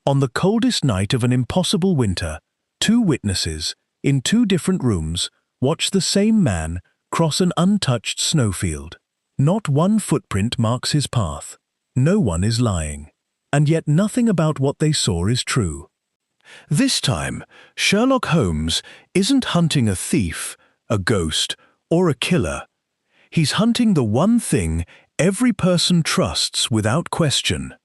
On the coldest night of an impossible winter, two witnesses, in two different rooms, watch the same man cross an untouched snowfield. Not one footprint marks his path. No one is lying. And yet nothing about what they saw is true. This time, Sherlock Holmes isn't hunting a thief, a ghost, or a killer. He's hunting the one thing every person trusts without question: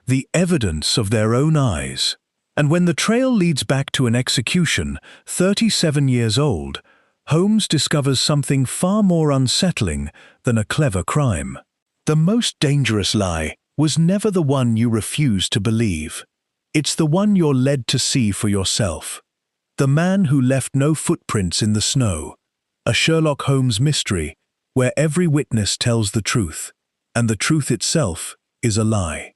the evidence of their own eyes. And when the trail leads back to an execution, 37 years old, Holmes discovers something far more unsettling than a clever crime. The most dangerous lie was never the one you refuse to believe. It's the one you're led to see for yourself. The man who left no footprints in the snow. A Sherlock Holmes mystery where every witness tells the truth, and the truth itself is a lie.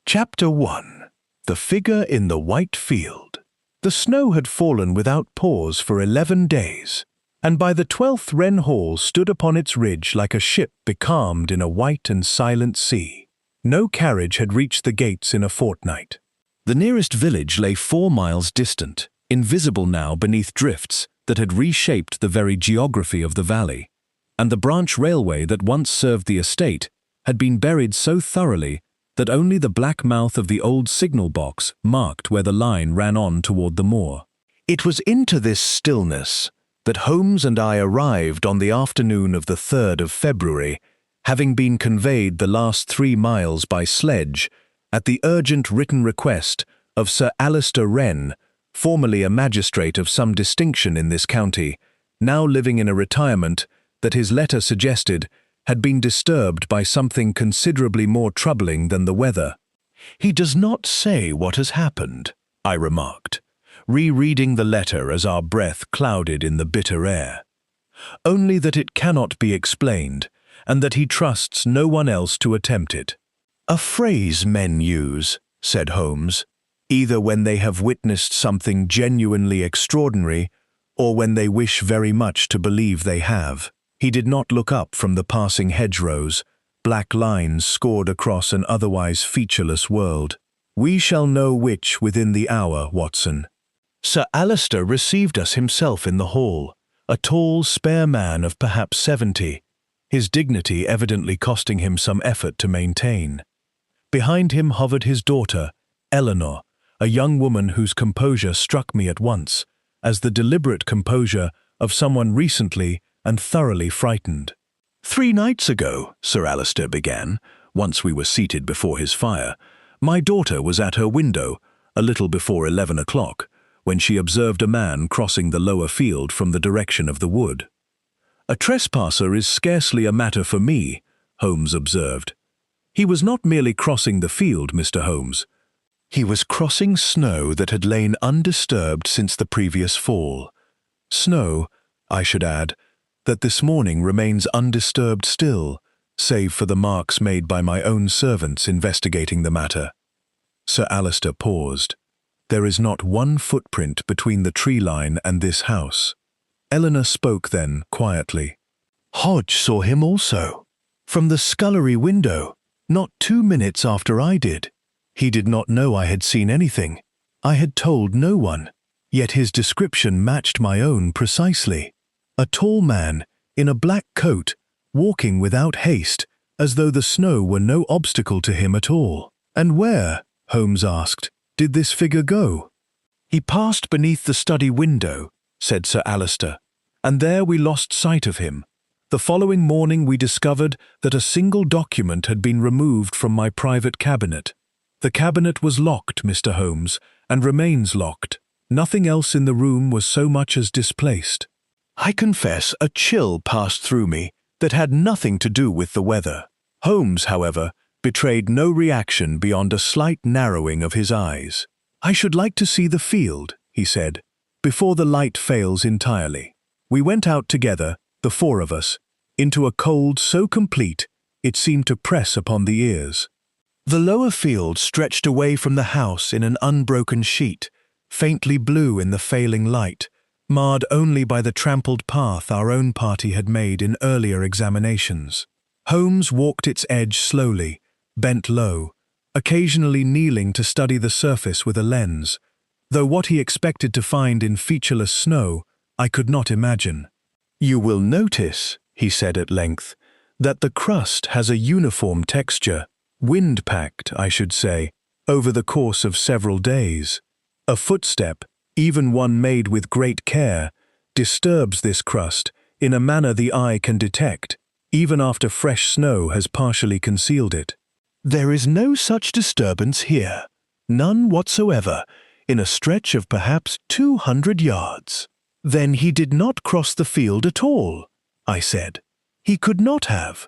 Chapter 1. The Figure in the White Field. The snow had fallen without pause for 11 days, and by the 12th Wren Hall stood upon its ridge like a ship becalmed in a white and silent sea. No carriage had reached the gates in a fortnight. The nearest village lay 4 miles distant, invisible now beneath drifts that had reshaped the very geography of the valley, and the branch railway that once served the estate had been buried so thoroughly that only the black mouth of the old signal box marked where the line ran on toward the moor. It was into this stillness that Holmes and I arrived on the afternoon of the 3rd of February, having been conveyed the last 3 miles by sledge at the urgent written request of Sir Alister Wren, formerly a magistrate of some distinction in this county, now living in a retirement that his letter suggested had been disturbed by something considerably more troubling than the weather. "He does not say what has happened," I remarked, rereading the letter as our breath clouded in the bitter air. "Only that it cannot be explained, and that he trusts no one else to attempt it." "A phrase men use," said Holmes, "either when they have witnessed something genuinely extraordinary, or when they wish very much to believe they have." He did not look up from the passing hedgerows, black lines scored across an otherwise featureless world. "We shall know which within the hour, Watson." Sir Alister received us himself in the hall, a tall, spare man of perhaps 70, his dignity evidently costing him some effort to maintain. Behind him hovered his daughter, Eleanor, a young woman whose composure struck me at once as the deliberate composure of someone recently and thoroughly frightened. "3 nights ago," Sir Alister began, once we were seated before his fire, "my daughter was at her window, a little before 11 o'clock, when she observed a man crossing the lower field from the direction of the wood." "A trespasser is scarcely a matter for me," Holmes observed. "He was not merely crossing the field, Mr. Holmes. He was crossing snow that had lain undisturbed since the previous fall. Snow, I should add, that this morning remains undisturbed still, save for the marks made by my own servants investigating the matter." Sir Alister paused. "There is not one footprint between the tree line and this house." Eleanor spoke then, quietly. "Hodge saw him also. From the scullery window, not 2 minutes after I did. He did not know I had seen anything. I had told no one, yet his description matched my own precisely. A tall man, in a black coat, walking without haste, as though the snow were no obstacle to him at all." "And where," Holmes asked, "did this figure go?" "He passed beneath the study window," said Sir Alister, "and there we lost sight of him. The following morning we discovered that a single document had been removed from my private cabinet. The cabinet was locked, Mr. Holmes, and remains locked. Nothing else in the room was so much as displaced." I confess a chill passed through me that had nothing to do with the weather. Holmes, however, betrayed no reaction beyond a slight narrowing of his eyes. "I should like to see the field," he said, "before the light fails entirely." We went out together, the 4 of us, into a cold so complete it seemed to press upon the ears. The lower field stretched away from the house in an unbroken sheet, faintly blue in the failing light, marred only by the trampled path our own party had made in earlier examinations. Holmes walked its edge slowly, bent low, occasionally kneeling to study the surface with a lens, though what he expected to find in featureless snow, I could not imagine. "You will notice," he said at length, "that the crust has a uniform texture, wind-packed, I should say, over the course of several days. A footstep, even one made with great care, disturbs this crust in a manner the eye can detect, even after fresh snow has partially concealed it. There is no such disturbance here, none whatsoever, in a stretch of perhaps 200 yards. Then he did not cross the field at all, I said. He could not have.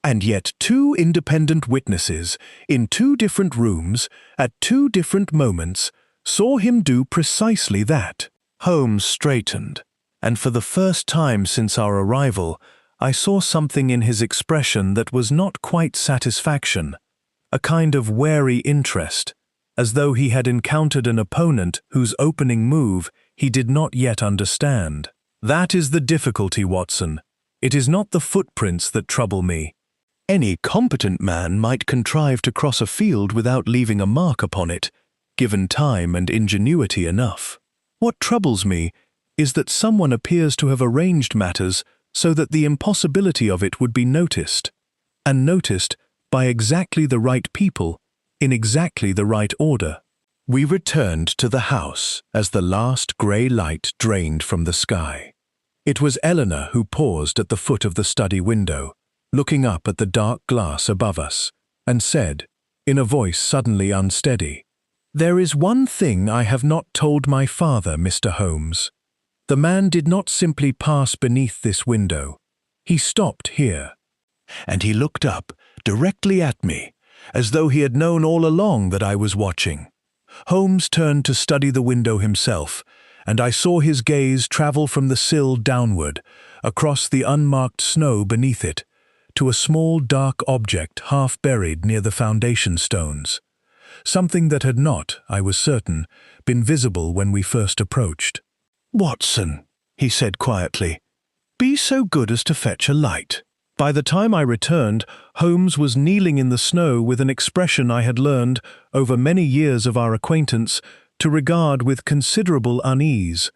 And yet 2 independent witnesses in 2 different rooms at 2 different moments saw him do precisely that. Holmes straightened, and for the first time since our arrival, I saw something in his expression that was not quite satisfaction, a kind of wary interest, as though he had encountered an opponent whose opening move he did not yet understand. That is the difficulty, Watson. It is not the footprints that trouble me. Any competent man might contrive to cross a field without leaving a mark upon it, given time and ingenuity enough. What troubles me is that someone appears to have arranged matters so that the impossibility of it would be noticed, and noticed by exactly the right people, in exactly the right order. We returned to the house as the last grey light drained from the sky. It was Eleanor who paused at the foot of the study window, looking up at the dark glass above us, and said, in a voice suddenly unsteady, "There is one thing I have not told my father, Mr. Holmes. The man did not simply pass beneath this window. He stopped here." And he looked up directly at me, as though he had known all along that I was watching. Holmes turned to study the window himself, and I saw his gaze travel from the sill downward, across the unmarked snow beneath it, to a small dark object half buried near the foundation stones. Something that had not, I was certain, been visible when we first approached. "Watson," he said quietly, "be so good as to fetch a light." By the time I returned, Holmes was kneeling in the snow with an expression I had learned, over many years of our acquaintance, to regard with considerable unease,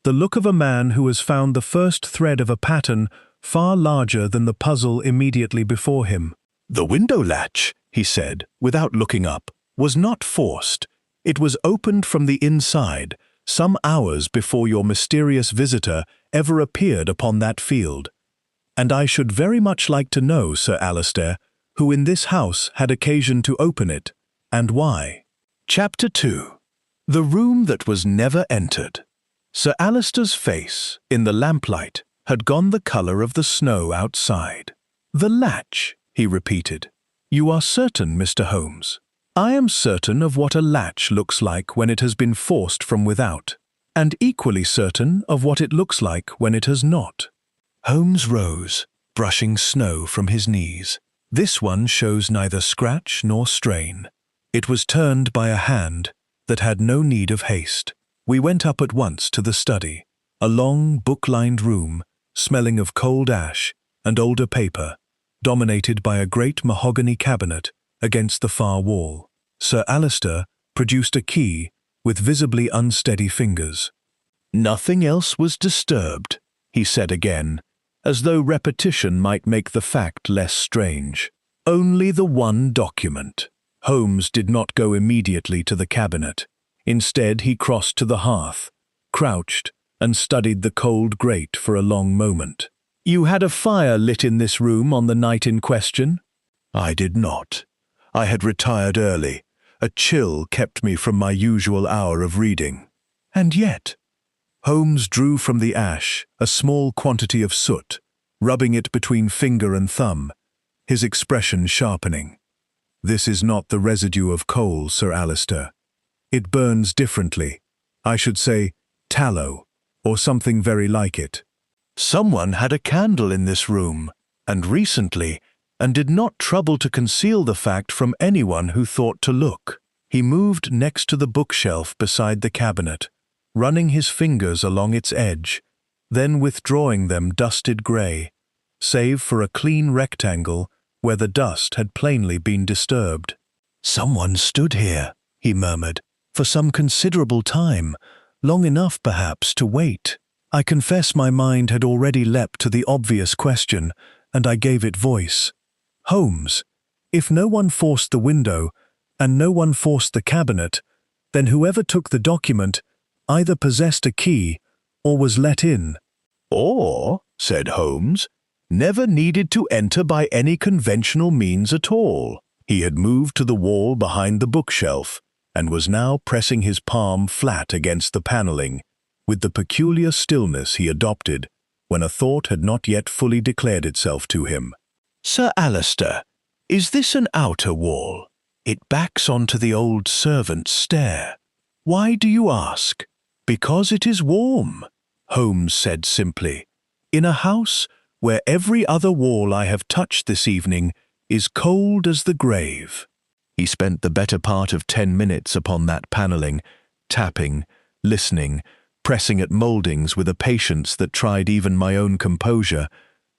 the look of a man who has found the first thread of a pattern far larger than the puzzle immediately before him. "The window latch," he said, without looking up, "was not forced. It was opened from the inside, some hours before your mysterious visitor ever appeared upon that field. And I should very much like to know, Sir Alistair, who in this house had occasion to open it, and why." Chapter 2. The room that was never entered. Sir Alistair's face, in the lamplight, had gone the colour of the snow outside. "The latch," he repeated. "You are certain, Mr. Holmes?" "I am certain of what a latch looks like when it has been forced from without, and equally certain of what it looks like when it has not." Holmes rose, brushing snow from his knees. "This one shows neither scratch nor strain. It was turned by a hand that had no need of haste." We went up at once to the study, a long, book-lined room, smelling of cold ash and older paper, dominated by a great mahogany cabinet against the far wall. Sir Alistair produced a key with visibly unsteady fingers. "Nothing else was disturbed," he said again, as though repetition might make the fact less strange. "Only the one document." Holmes did not go immediately to the cabinet. Instead, he crossed to the hearth, crouched, and studied the cold grate for a long moment. "You had a fire lit in this room on the night in question?" "I did not. I had retired early. A chill kept me from my usual hour of reading." "And yet—" Holmes drew from the ash a small quantity of soot, rubbing it between finger and thumb, his expression sharpening. "This is not the residue of coal, Sir Alistair. It burns differently. I should say tallow, or something very like it. Someone had a candle in this room, and recently, and did not trouble to conceal the fact from anyone who thought to look." He moved next to the bookshelf beside the cabinet, running his fingers along its edge, then withdrawing them dusted grey, save for a clean rectangle where the dust had plainly been disturbed. "Someone stood here," he murmured, "for some considerable time, long enough perhaps to wait." I confess my mind had already leapt to the obvious question, and I gave it voice. "Holmes, if no one forced the window, and no one forced the cabinet, then whoever took the document either possessed a key or was let in." "Or," said Holmes, "never needed to enter by any conventional means at all." He had moved to the wall behind the bookshelf and was now pressing his palm flat against the paneling, with the peculiar stillness he adopted when a thought had not yet fully declared itself to him. "Sir Alister, is this an outer wall? It backs onto the old servant's stair. Why do you ask?" "Because it is warm," Holmes said simply, "in a house where every other wall I have touched this evening is cold as the grave." He spent the better part of 10 minutes upon that paneling, tapping, listening, pressing at mouldings with a patience that tried even my own composure,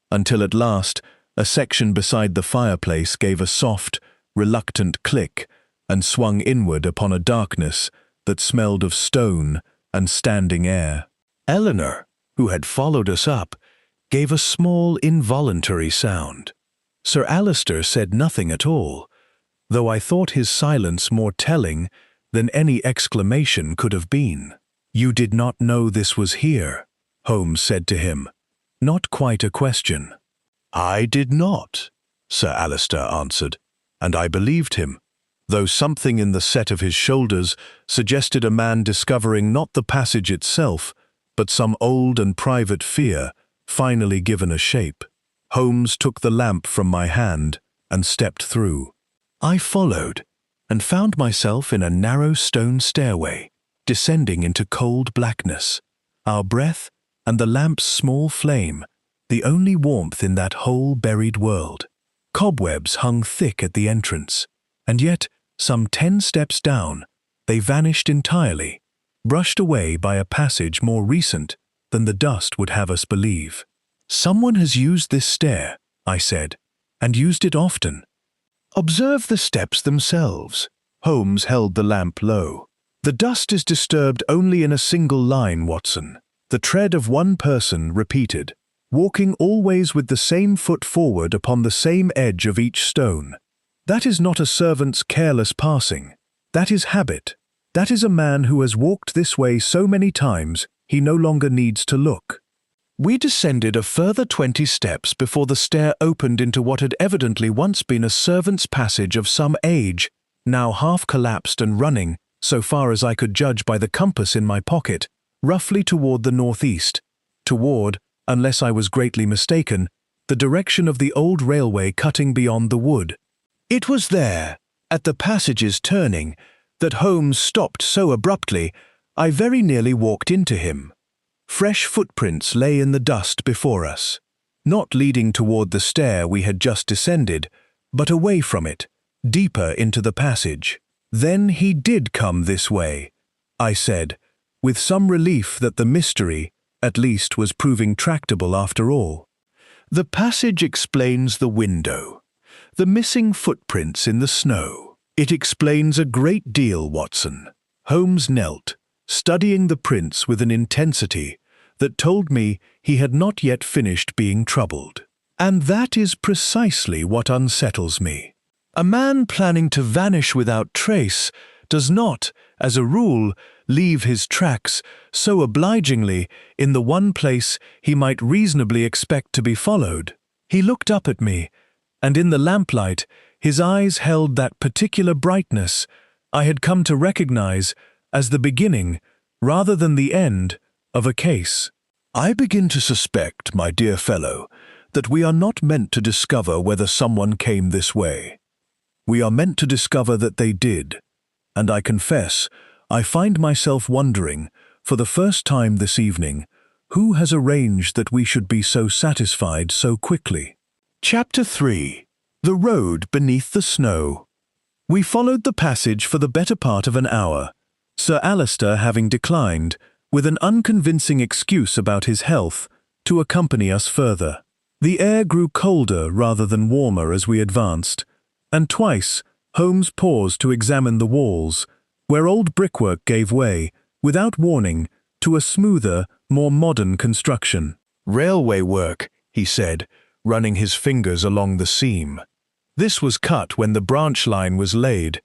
until at last a section beside the fireplace gave a soft, reluctant click and swung inward upon a darkness that smelled of stone and standing air. Eleanor, who had followed us up, gave a small involuntary sound. Sir Alister said nothing at all, though I thought his silence more telling than any exclamation could have been. "You did not know this was here," Holmes said to him. Not quite a question. "I did not," Sir Alister answered, and I believed him, though something in the set of his shoulders suggested a man discovering not the passage itself, but some old and private fear finally given a shape. Holmes took the lamp from my hand and stepped through. I followed and found myself in a narrow stone stairway, descending into cold blackness, our breath and the lamp's small flame, the only warmth in that whole buried world. Cobwebs hung thick at the entrance, and yet, some 10 steps down, they vanished entirely, brushed away by a passage more recent than the dust would have us believe. "Someone has used this stair," I said, "and used it often. Observe the steps themselves." Holmes held the lamp low. "The dust is disturbed only in a single line, Watson. The tread of one person repeated, walking always with the same foot forward upon the same edge of each stone. That is not a servant's careless passing. That is habit. That is a man who has walked this way so many times he no longer needs to look." We descended a further 20 steps before the stair opened into what had evidently once been a servant's passage of some age, now half collapsed and running, so far as I could judge by the compass in my pocket, roughly toward the northeast, toward, unless I was greatly mistaken, the direction of the old railway cutting beyond the wood. It was there, at the passage's turning, that Holmes stopped so abruptly, I very nearly walked into him. Fresh footprints lay in the dust before us, not leading toward the stair we had just descended, but away from it, deeper into the passage. "Then he did come this way," I said, with some relief that the mystery, at least, was proving tractable after all. "The passage explains the window, the missing footprints in the snow. It explains a great deal, Watson." Holmes knelt, studying the prints with an intensity that told me he had not yet finished being troubled. "And that is precisely what unsettles me. A man planning to vanish without trace does not, as a rule, leave his tracks so obligingly in the one place he might reasonably expect to be followed." He looked up at me, and in the lamplight his eyes held that particular brightness I had come to recognize as the beginning, rather than the end, of a case. "I begin to suspect, my dear fellow, that we are not meant to discover whether someone came this way. We are meant to discover that they did, and I confess, I find myself wondering, for the first time this evening, who has arranged that we should be so satisfied so quickly. Chapter 3. The Road Beneath the Snow. We followed the passage for the better part of an hour, Sir Alister having declined, with an unconvincing excuse about his health, to accompany us further. The air grew colder rather than warmer as we advanced, and twice, Holmes paused to examine the walls, where old brickwork gave way, without warning, to a smoother, more modern construction. "Railway work," he said, running his fingers along the seam. "This was cut when the branch line was laid.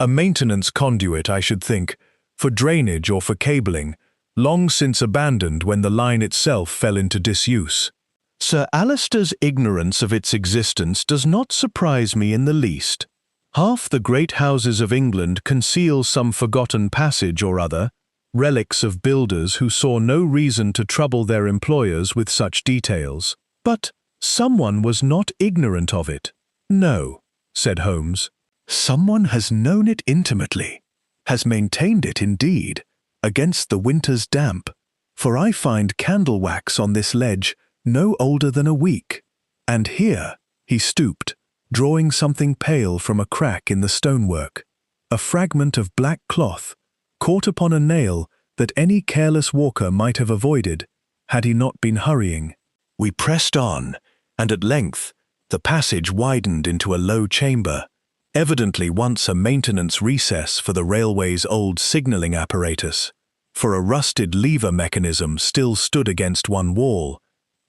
A maintenance conduit, I should think, for drainage or for cabling, long since abandoned when the line itself fell into disuse. Sir Alister's ignorance of its existence does not surprise me in the least. Half the great houses of England conceal some forgotten passage or other, relics of builders who saw no reason to trouble their employers with such details. But someone was not ignorant of it." "No," said Holmes. "Someone has known it intimately, has maintained it indeed, against the winter's damp, for I find candle wax on this ledge no older than a week. And here," he stooped, drawing something pale from a crack in the stonework, a fragment of black cloth, caught upon a nail that any careless walker might have avoided, had he not been hurrying. We pressed on, and at length the passage widened into a low chamber, evidently once a maintenance recess for the railway's old signalling apparatus, for a rusted lever mechanism still stood against one wall,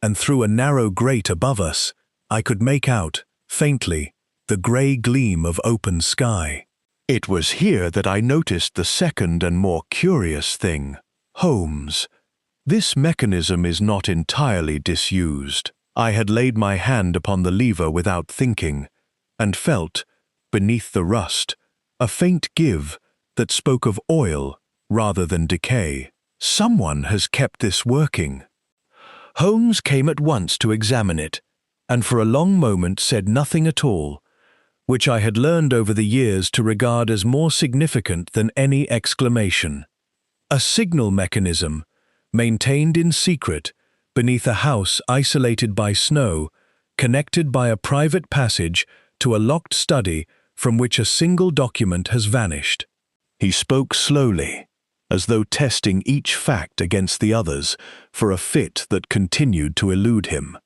and through a narrow grate above us I could make out, faintly, the grey gleam of open sky. It was here that I noticed the second and more curious thing. Holmes, this mechanism is not entirely disused. I had laid my hand upon the lever without thinking, and felt, beneath the rust, a faint give that spoke of oil rather than decay. Someone has kept this working. Holmes came at once to examine it, and for a long moment said nothing at all, which I had learned over the years to regard as more significant than any exclamation. A signal mechanism, maintained in secret, beneath a house isolated by snow, connected by a private passage to a locked study from which a single document has vanished. He spoke slowly, as though testing each fact against the others for a fit that continued to elude him.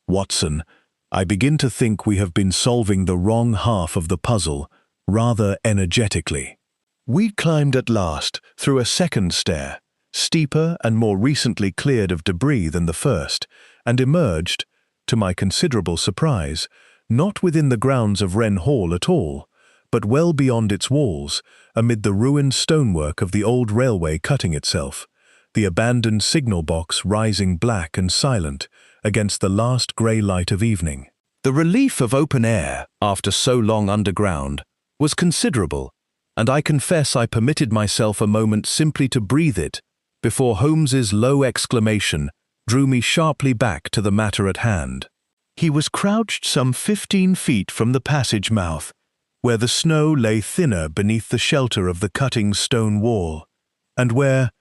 "Watson, I begin to think we have been solving the wrong half of the puzzle rather energetically." We climbed at last through a second stair, steeper and more recently cleared of debris than the first, and emerged, to my considerable surprise, not within the grounds of Wren Hall at all, but well beyond its walls, amid the ruined stonework of the old railway cutting itself, the abandoned signal box rising black and silent against the last grey light of evening. The relief of open air, after so long underground, was considerable, and I confess I permitted myself a moment simply to breathe it, before Holmes's low exclamation drew me sharply back to the matter at hand. He was crouched some 15 feet from the passage mouth, where the snow lay thinner beneath the shelter of the cutting stone wall, and where,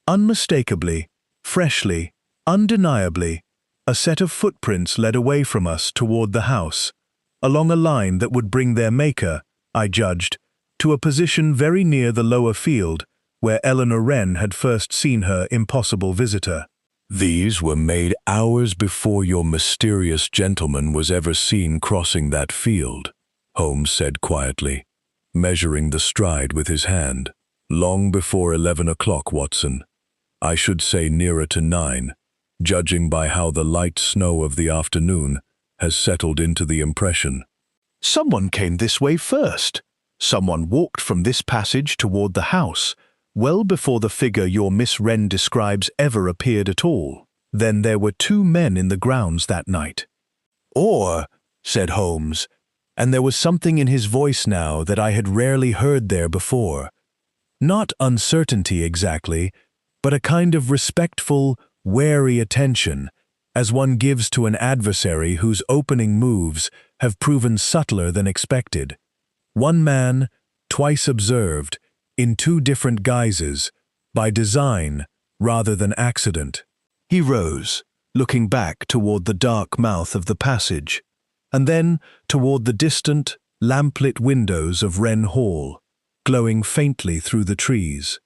unmistakably, freshly, undeniably, a set of footprints led away from us toward the house, along a line that would bring their maker, I judged, to a position very near the lower field, where Eleanor Wren had first seen her impossible visitor. "These were made hours before your mysterious gentleman was ever seen crossing that field," Holmes said quietly, measuring the stride with his hand. "Long before 11 o'clock, Watson. I should say nearer to 9, judging by how the light snow of the afternoon has settled into the impression." "Someone came this way first. Someone walked from this passage toward the house, well before the figure your Miss Wren describes ever appeared at all. Then there were 2 men in the grounds that night." "Or," said Holmes, and there was something in his voice now that I had rarely heard there before. Not uncertainty exactly, but a kind of respectful, wary attention, as one gives to an adversary whose opening moves have proven subtler than expected. One man, twice observed, in 2 different guises, by design rather than accident. He rose, looking back toward the dark mouth of the passage, and then toward the distant, lamplit windows of Wren Hall, glowing faintly through the trees.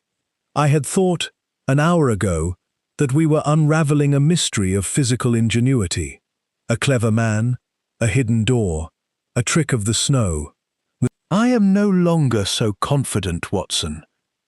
I had thought, an hour ago, that we were unraveling a mystery of physical ingenuity. A clever man, a hidden door, a trick of the snow. I am no longer so confident, Watson.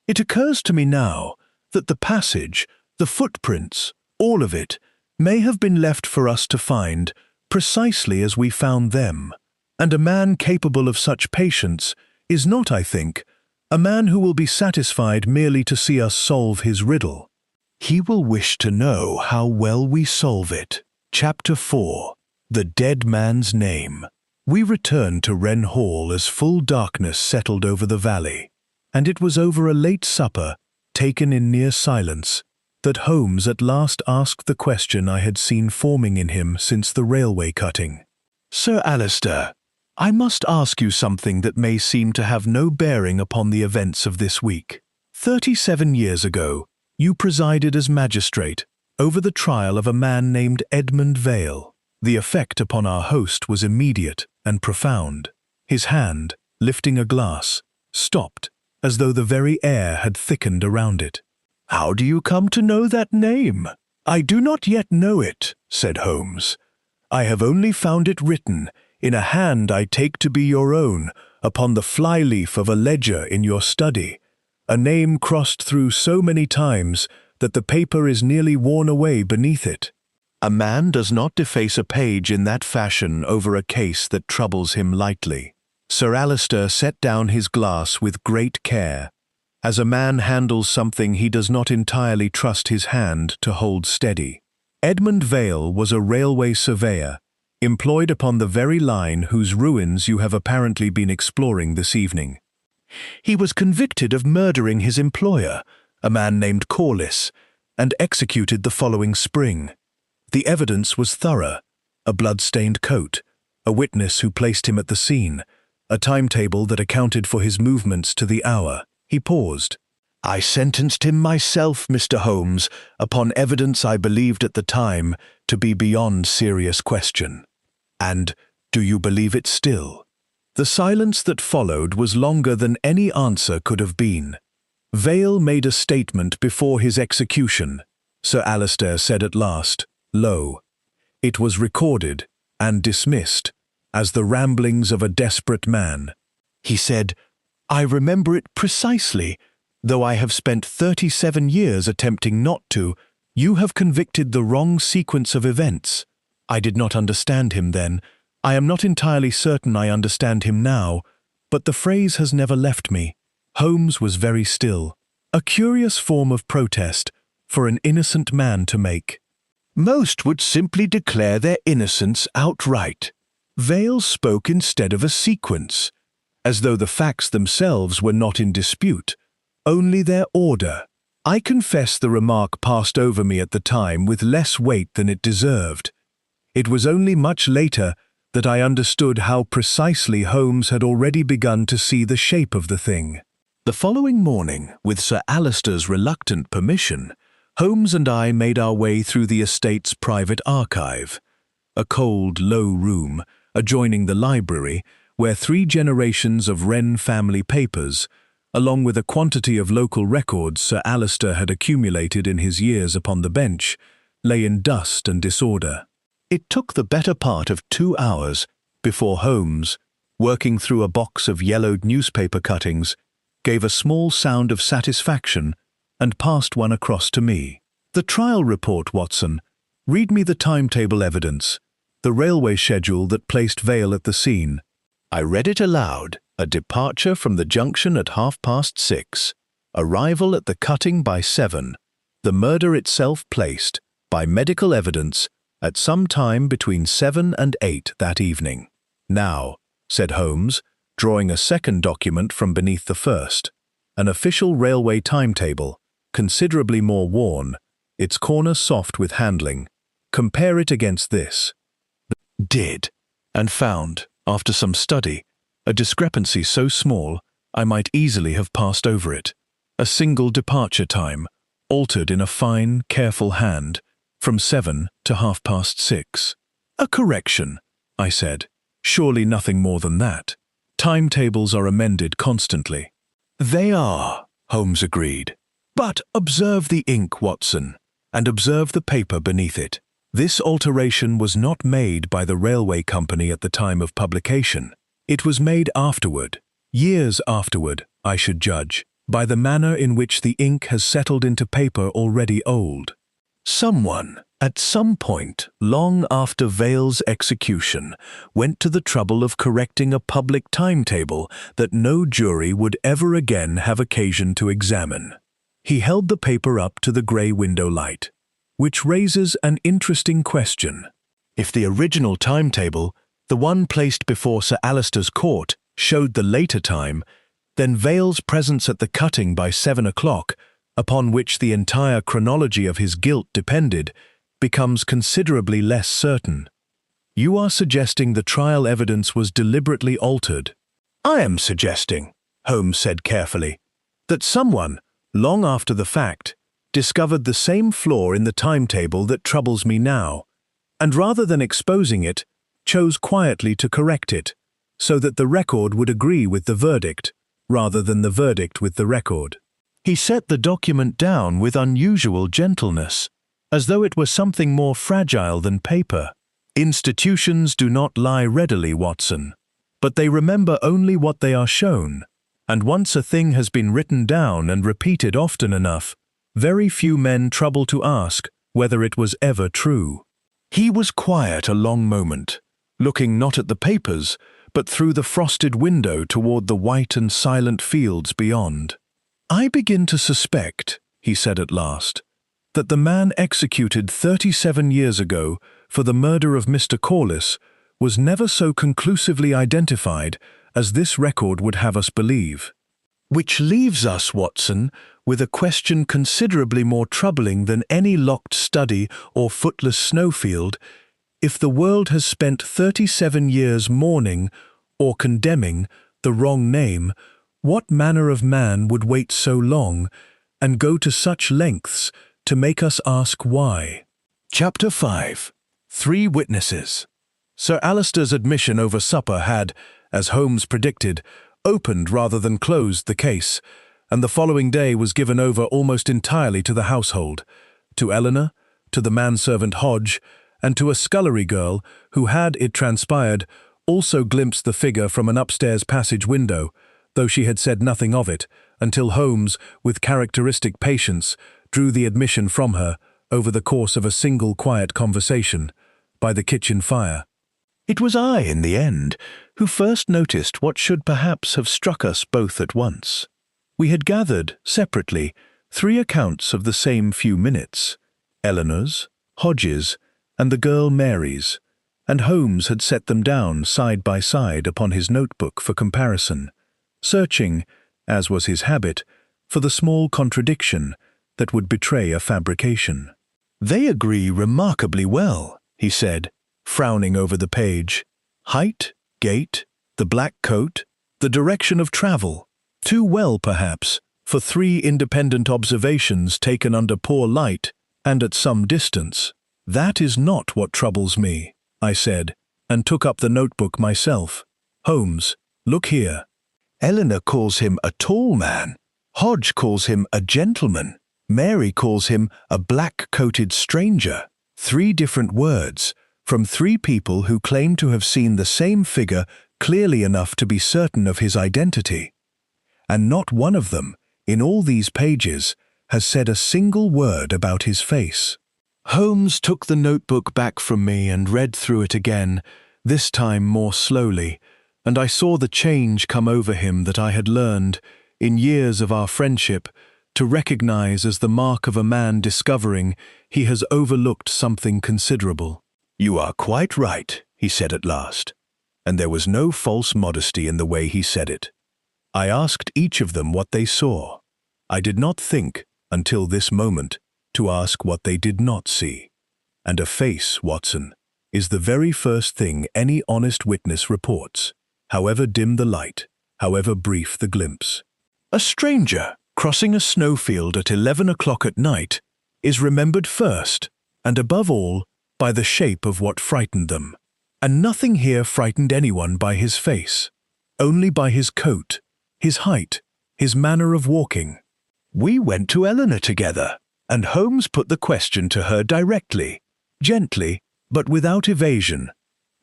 It occurs to me now that the passage, the footprints, all of it, may have been left for us to find precisely as we found them. And a man capable of such patience is not, I think, a man who will be satisfied merely to see us solve his riddle. He will wish to know how well we solve it. Chapter 4. The Dead Man's Name. We returned to Wren Hall as full darkness settled over the valley, and it was over a late supper, taken in near silence, that Holmes at last asked the question I had seen forming in him since the railway cutting. Sir Alistair, I must ask you something that may seem to have no bearing upon the events of this week. 37 years ago, you presided as magistrate over the trial of a man named Edmund Vale. The effect upon our host was immediate and profound. His hand, lifting a glass, stopped, as though the very air had thickened around it. How do you come to know that name? I do not yet know it, said Holmes. I have only found it written, in a hand I take to be your own, upon the flyleaf of a ledger in your study, a name crossed through so many times that the paper is nearly worn away beneath it. A man does not deface a page in that fashion over a case that troubles him lightly. Sir Alistair set down his glass with great care, as a man handles something he does not entirely trust his hand to hold steady. Edmund Vale was a railway surveyor, employed upon the very line whose ruins you have apparently been exploring this evening. He was convicted of murdering his employer, a man named Corliss, and executed the following spring. The evidence was thorough: a blood-stained coat, a witness who placed him at the scene, a timetable that accounted for his movements to the hour. He paused. I sentenced him myself, Mr. Holmes, upon evidence I believed at the time to be beyond serious question. And do you believe it still? The silence that followed was longer than any answer could have been. Vale made a statement before his execution, Sir Alistair said at last, low. It was recorded and dismissed as the ramblings of a desperate man. He said, I remember it precisely. Though I have spent 37 years attempting not to, you have convicted the wrong sequence of events. I did not understand him then. I am not entirely certain I understand him now, but the phrase has never left me. Holmes was very still. A curious form of protest for an innocent man to make. Most would simply declare their innocence outright. Vale spoke instead of a sequence, as though the facts themselves were not in dispute, only their order. I confess the remark passed over me at the time with less weight than it deserved. It was only much later that I understood how precisely Holmes had already begun to see the shape of the thing. The following morning, with Sir Alistair's reluctant permission, Holmes and I made our way through the estate's private archive, a cold, low room adjoining the library where 3 generations of Wren family papers, along with a quantity of local records Sir Alistair had accumulated in his years upon the bench, lay in dust and disorder. It took the better part of 2 hours before Holmes, working through a box of yellowed newspaper cuttings, gave a small sound of satisfaction and passed one across to me. The trial report, Watson. Read me the timetable evidence, the railway schedule that placed Vale at the scene. I read it aloud. A departure from the junction at 6:30. Arrival at the cutting by 7. The murder itself placed, by medical evidence, at some time between 7 and 8 that evening. Now, said Holmes, drawing a second document from beneath the first, an official railway timetable, considerably more worn, its corners soft with handling. Compare it against this. Did, and found, after some study, a discrepancy so small I might easily have passed over it. A single departure time, altered in a fine, careful hand, from 7 to 6:30. A correction, I said. Surely nothing more than that. Timetables are amended constantly. They are, Holmes agreed. But observe the ink, Watson, and observe the paper beneath it. This alteration was not made by the railway company at the time of publication. It was made afterward. Years afterward, I should judge, by the manner in which the ink has settled into paper already old. Someone, at some point, long after Vale's execution, went to the trouble of correcting a public timetable that no jury would ever again have occasion to examine. He held the paper up to the grey window light, which raises an interesting question. If the original timetable, the one placed before Sir Alister's court, showed the later time, then Vale's presence at the cutting by 7 o'clock, upon which the entire chronology of his guilt depended, becomes considerably less certain. You are suggesting the trial evidence was deliberately altered. I am suggesting, Holmes said carefully, that someone, long after the fact, discovered the same flaw in the timetable that troubles me now, and rather than exposing it, chose quietly to correct it, so that the record would agree with the verdict, rather than the verdict with the record. He set the document down with unusual gentleness, as though it were something more fragile than paper. Institutions do not lie readily, Watson, but they remember only what they are shown, and once a thing has been written down and repeated often enough, very few men trouble to ask whether it was ever true. He was quiet a long moment, looking not at the papers, but through the frosted window toward the white and silent fields beyond. I begin to suspect, he said at last, that the man executed 37 years ago for the murder of Mr. Corliss was never so conclusively identified as this record would have us believe. Which leaves us, Watson, with a question considerably more troubling than any locked study or footless snowfield. If the world has spent 37 years mourning or condemning the wrong name, what manner of man would wait so long and go to such lengths to make us ask why? Chapter 5. 3 Witnesses. Sir Alister's admission over supper had, as Holmes predicted, opened rather than closed the case, and the following day was given over almost entirely to the household, to Eleanor, to the manservant Hodge, and to a scullery girl who had, it transpired, also glimpsed the figure from an upstairs passage window, though she had said nothing of it, until Holmes, with characteristic patience, drew the admission from her, over the course of a single quiet conversation, by the kitchen fire. It was I, in the end, who first noticed what should perhaps have struck us both at once. We had gathered, separately, 3 accounts of the same few minutes, Eleanor's, Hodge's, and the girl Mary's, and Holmes had set them down side by side upon his notebook for comparison, searching, as was his habit, for the small contradiction that would betray a fabrication. They agree remarkably well, he said, frowning over the page. Height, gait, the black coat, the direction of travel. Too well, perhaps, for 3 independent observations taken under poor light and at some distance. That is not what troubles me, I said, and took up the notebook myself. Holmes, look here. Eleanor calls him a tall man. Hodge calls him a gentleman. Mary calls him a black-coated stranger. 3 different words, from 3 people who claim to have seen the same figure clearly enough to be certain of his identity. And not one of them, in all these pages, has said a single word about his face. Holmes took the notebook back from me and read through it again, this time more slowly, and I saw the change come over him that I had learned, in years of our friendship, to recognize as the mark of a man discovering he has overlooked something considerable. You are quite right, he said at last, and there was no false modesty in the way he said it. I asked each of them what they saw. I did not think, until this moment, to ask what they did not see. And a face, Watson, is the very first thing any honest witness reports, however dim the light, however brief the glimpse. A stranger crossing a snowfield at 11 o'clock at night is remembered first, and above all, by the shape of what frightened them. And nothing here frightened anyone by his face, only by his coat, his height, his manner of walking. We went to Eleanor together, and Holmes put the question to her directly, gently, but without evasion.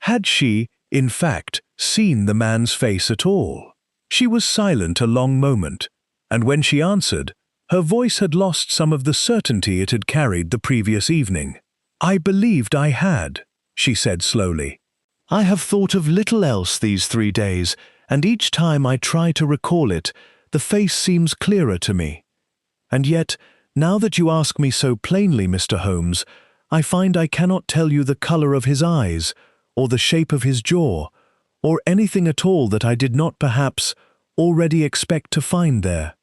Had she, in fact, seen the man's face at all? She was silent a long moment, and when she answered, her voice had lost some of the certainty it had carried the previous evening. "I believed I had," she said slowly. "I have thought of little else these 3 days, and each time I try to recall it, the face seems clearer to me. And yet, now that you ask me so plainly, Mr. Holmes, I find I cannot tell you the color of his eyes, or the shape of his jaw, or anything at all that I did not perhaps already expect to find there."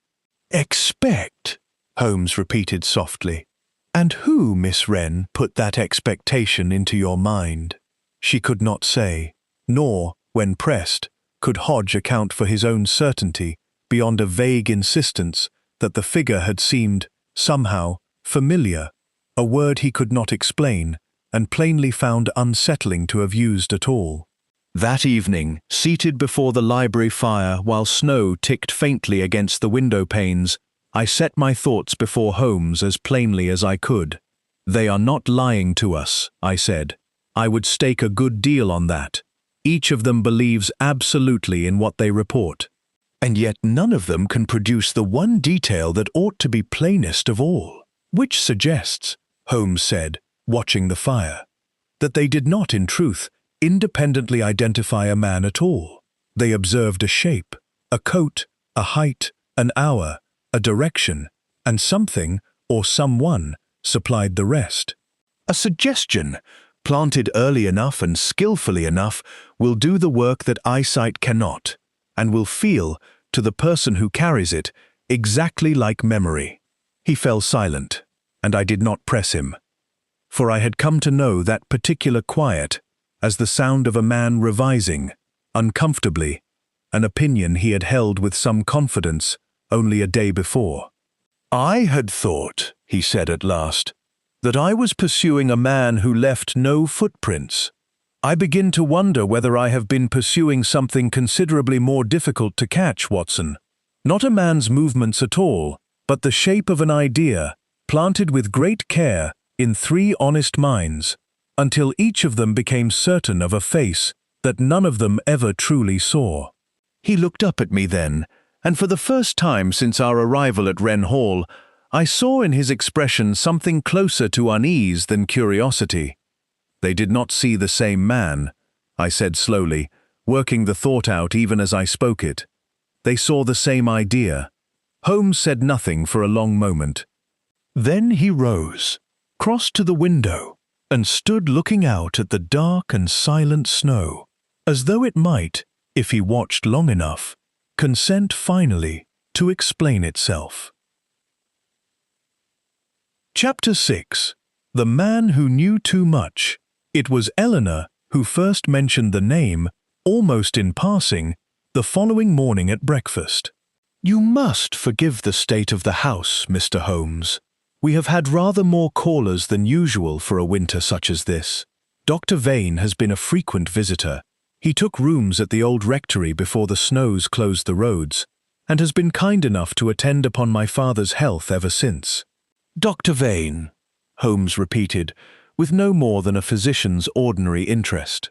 "Expect?" Holmes repeated softly. "And who, Miss Wren, put that expectation into your mind?" She could not say, nor, when pressed, could Hodge account for his own certainty beyond a vague insistence that the figure had seemed, somehow, familiar, a word he could not explain and plainly found unsettling to have used at all. That evening, seated before the library fire while snow ticked faintly against the window panes, I set my thoughts before Holmes as plainly as I could. "They are not lying to us," I said. "I would stake a good deal on that. Each of them believes absolutely in what they report. And yet none of them can produce the one detail that ought to be plainest of all." "Which suggests," Holmes said, watching the fire, "that they did not, in truth, independently identify a man at all. They observed a shape, a coat, a height, an hour, a direction, and something, or someone, supplied the rest. A suggestion, planted early enough and skillfully enough, will do the work that eyesight cannot, and will feel, to the person who carries it, exactly like memory." He fell silent, and I did not press him, for I had come to know that particular quiet as the sound of a man revising, uncomfortably, an opinion he had held with some confidence only a day before. "I had thought," he said at last, "that I was pursuing a man who left no footprints. I begin to wonder whether I have been pursuing something considerably more difficult to catch, Watson. Not a man's movements at all, but the shape of an idea, planted with great care in 3 honest minds, until each of them became certain of a face that none of them ever truly saw." He looked up at me then, and for the first time since our arrival at Wren Hall, I saw in his expression something closer to unease than curiosity. "They did not see the same man," I said slowly, working the thought out even as I spoke it. "They saw the same idea." Holmes said nothing for a long moment. Then he rose, crossed to the window, and stood looking out at the dark and silent snow, as though it might, if he watched long enough, consent finally to explain itself. Chapter 6. The Man Who Knew Too Much. It was Eleanor who first mentioned the name, almost in passing, the following morning at breakfast. "You must forgive the state of the house, Mr. Holmes. We have had rather more callers than usual for a winter such as this. Dr. Vane has been a frequent visitor. He took rooms at the old rectory before the snows closed the roads, and has been kind enough to attend upon my father's health ever since." "Dr. Vane," Holmes repeated, with no more than a physician's ordinary interest.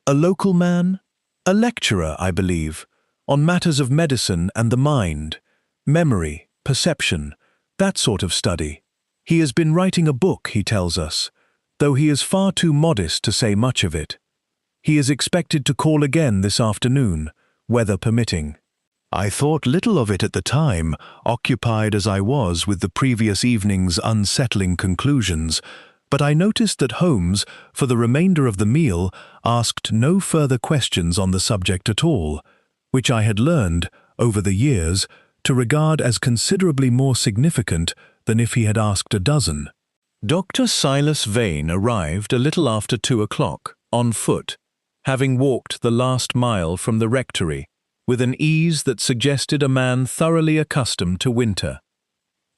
"A local man? A lecturer, I believe, on matters of medicine and the mind, memory, perception, that sort of study. He has been writing a book, he tells us, though he is far too modest to say much of it. He is expected to call again this afternoon, weather permitting." I thought little of it at the time, occupied as I was with the previous evening's unsettling conclusions, but I noticed that Holmes, for the remainder of the meal, asked no further questions on the subject at all, which I had learned, over the years, to regard as considerably more significant than if he had asked a dozen. Dr. Silas Vane arrived a little after 2 o'clock, on foot, having walked the last mile from the rectory, with an ease that suggested a man thoroughly accustomed to winter.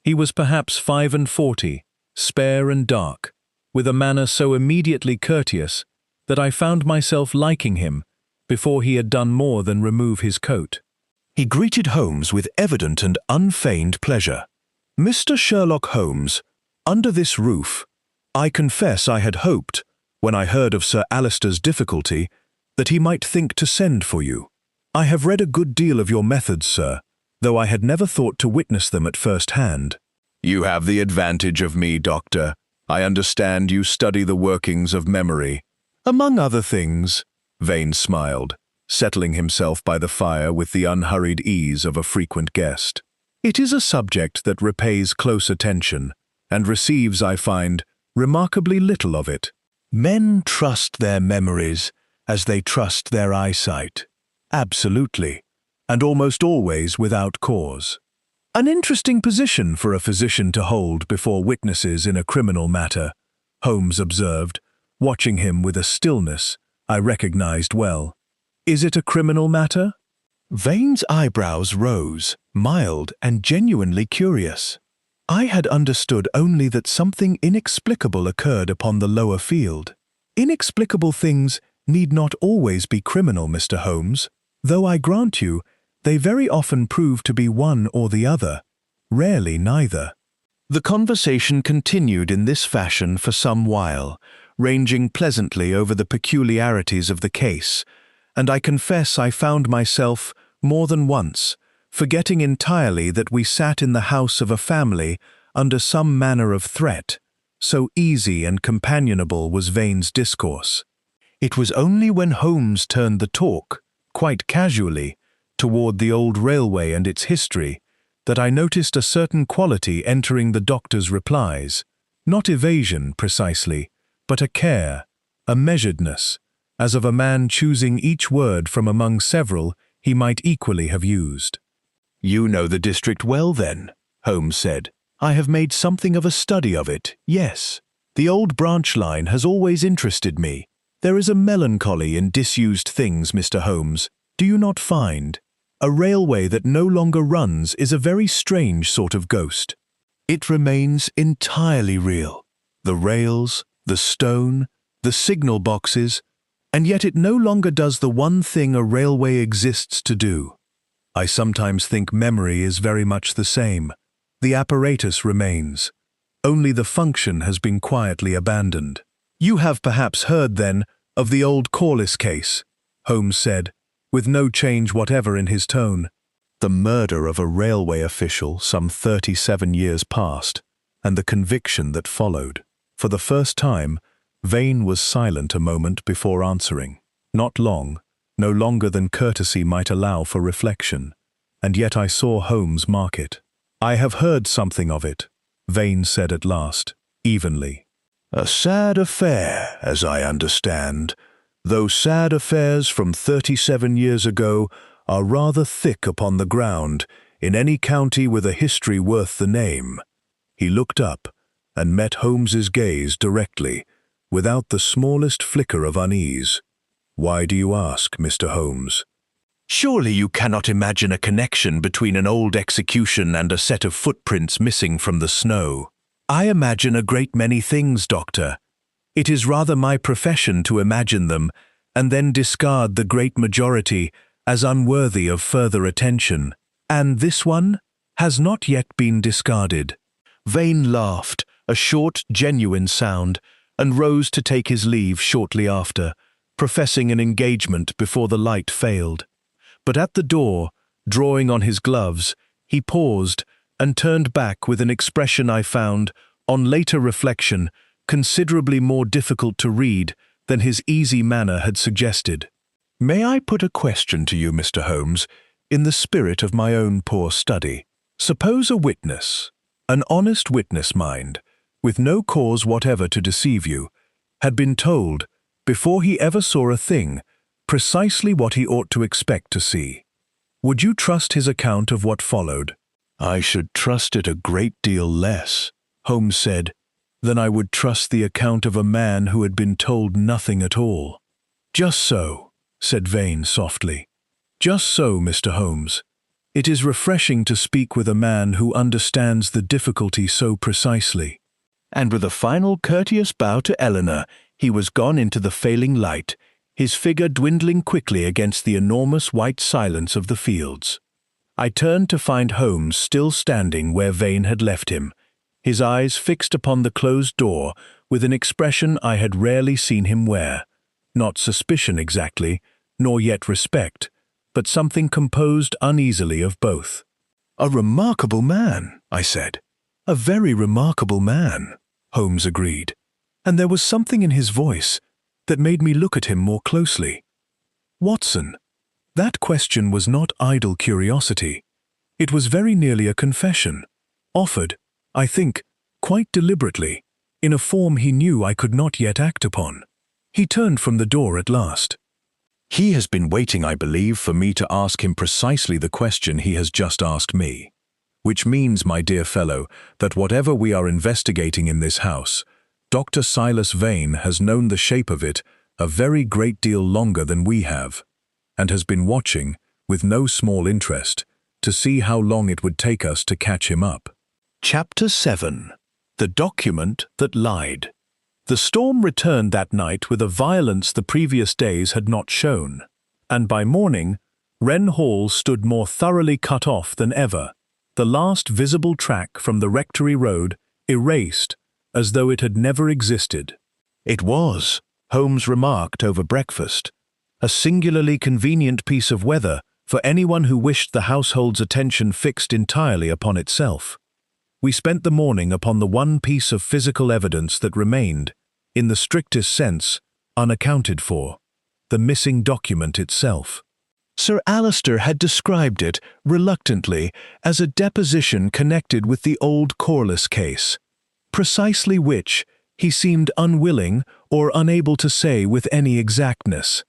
He was perhaps 45, spare and dark, with a manner so immediately courteous that I found myself liking him before he had done more than remove his coat. He greeted Holmes with evident and unfeigned pleasure. "Mr. Sherlock Holmes, under this roof, I confess I had hoped, when I heard of Sir Alister's difficulty, that he might think to send for you. I have read a good deal of your methods, sir, though I had never thought to witness them at first hand. You have the advantage of me, Doctor. I understand you study the workings of memory. Among other things, Vane smiled, settling himself by the fire with the unhurried ease of a frequent guest. It is a subject that repays close attention, and receives, I find, remarkably little of it. Men trust their memories as they trust their eyesight. Absolutely, and almost always without cause. An interesting position for a physician to hold before witnesses in a criminal matter, Holmes observed, watching him with a stillness I recognized well. Is it a criminal matter? Vane's eyebrows rose, mild and genuinely curious. I had understood only that something inexplicable occurred upon the lower field. Inexplicable things need not always be criminal, Mr. Holmes, though I grant you, they very often prove to be one or the other, rarely neither. The conversation continued in this fashion for some while, ranging pleasantly over the peculiarities of the case, and I confess I found myself, more than once, forgetting entirely that we sat in the house of a family under some manner of threat, so easy and companionable was Vane's discourse. It was only when Holmes turned the talk, quite casually, toward the old railway and its history, that I noticed a certain quality entering the doctor's replies, not evasion precisely, but a care, a measuredness, as of a man choosing each word from among several he might equally have used. You know the district well, then, Holmes said. I have made something of a study of it, yes. The old branch line has always interested me. There is a melancholy in disused things, Mr. Holmes, do you not find? A railway that no longer runs is a very strange sort of ghost. It remains entirely real. The rails, the stone, the signal boxes, and yet it no longer does the one thing a railway exists to do. I sometimes think memory is very much the same. The apparatus remains. Only the function has been quietly abandoned. You have perhaps heard, then, of the old Corliss case, Holmes said, with no change whatever in his tone. The murder of a railway official some 37 years past, and the conviction that followed. For the first time, Vane was silent a moment before answering. Not long, no longer than courtesy might allow for reflection, and yet I saw Holmes mark it. I have heard something of it, Vane said at last, evenly. A sad affair, as I understand, though sad affairs from 37 years ago are rather thick upon the ground in any county with a history worth the name. He looked up and met Holmes's gaze directly, without the smallest flicker of unease. Why do you ask, Mr. Holmes? Surely you cannot imagine a connection between an old execution and a set of footprints missing from the snow. I imagine a great many things, Doctor. It is rather my profession to imagine them, and then discard the great majority as unworthy of further attention. And this one has not yet been discarded. Vane laughed, a short, genuine sound, and rose to take his leave shortly after, professing an engagement before the light failed. But at the door, drawing on his gloves, he paused and turned back with an expression I found, on later reflection, considerably more difficult to read than his easy manner had suggested. May I put a question to you, Mr. Holmes, in the spirit of my own poor study? Suppose a witness, an honest witness, mind, with no cause whatever to deceive you, had been told, before he ever saw a thing, precisely what he ought to expect to see. Would you trust his account of what followed? I should trust it a great deal less, Holmes said, than I would trust the account of a man who had been told nothing at all. Just so, said Vane softly. Just so, Mr. Holmes. It is refreshing to speak with a man who understands the difficulty so precisely. And with a final courteous bow to Eleanor, he was gone into the failing light, his figure dwindling quickly against the enormous white silence of the fields. I turned to find Holmes still standing where Vane had left him, his eyes fixed upon the closed door with an expression I had rarely seen him wear, not suspicion exactly, nor yet respect, but something composed uneasily of both. "A remarkable man," I said. "A very remarkable man," Holmes agreed, and there was something in his voice that made me look at him more closely. "Watson, that question was not idle curiosity. It was very nearly a confession, offered, I think, quite deliberately, in a form he knew I could not yet act upon." He turned from the door at last. "He has been waiting, I believe, for me to ask him precisely the question he has just asked me. Which means, my dear fellow, that whatever we are investigating in this house, Dr. Silas Vane has known the shape of it a very great deal longer than we have, and has been watching, with no small interest, to see how long it would take us to catch him up." Chapter 7. The Document That Lied. The storm returned that night with a violence the previous days had not shown, and by morning, Wren Hall stood more thoroughly cut off than ever, the last visible track from the Rectory Road erased as though it had never existed. It was, Holmes remarked over breakfast, a singularly convenient piece of weather for anyone who wished the household's attention fixed entirely upon itself. We spent the morning upon the one piece of physical evidence that remained, in the strictest sense, unaccounted for, the missing document itself. Sir Alister had described it, reluctantly, as a deposition connected with the old Corliss case, precisely which he seemed unwilling or unable to say with any exactness,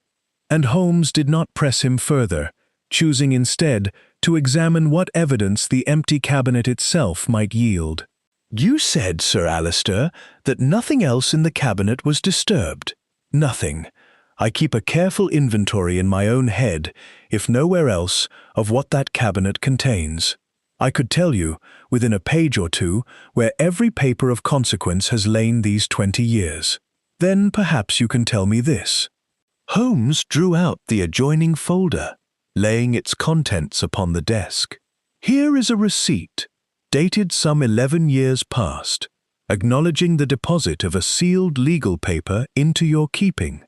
and Holmes did not press him further, choosing instead to examine what evidence the empty cabinet itself might yield. "You said, Sir Alister, that nothing else in the cabinet was disturbed." "Nothing. I keep a careful inventory in my own head, if nowhere else, of what that cabinet contains. I could tell you, within a page or two, where every paper of consequence has lain these 20 years. Then perhaps you can tell me this." Holmes drew out the adjoining folder, laying its contents upon the desk. "Here is a receipt, dated some 11 years past, acknowledging the deposit of a sealed legal paper into your keeping,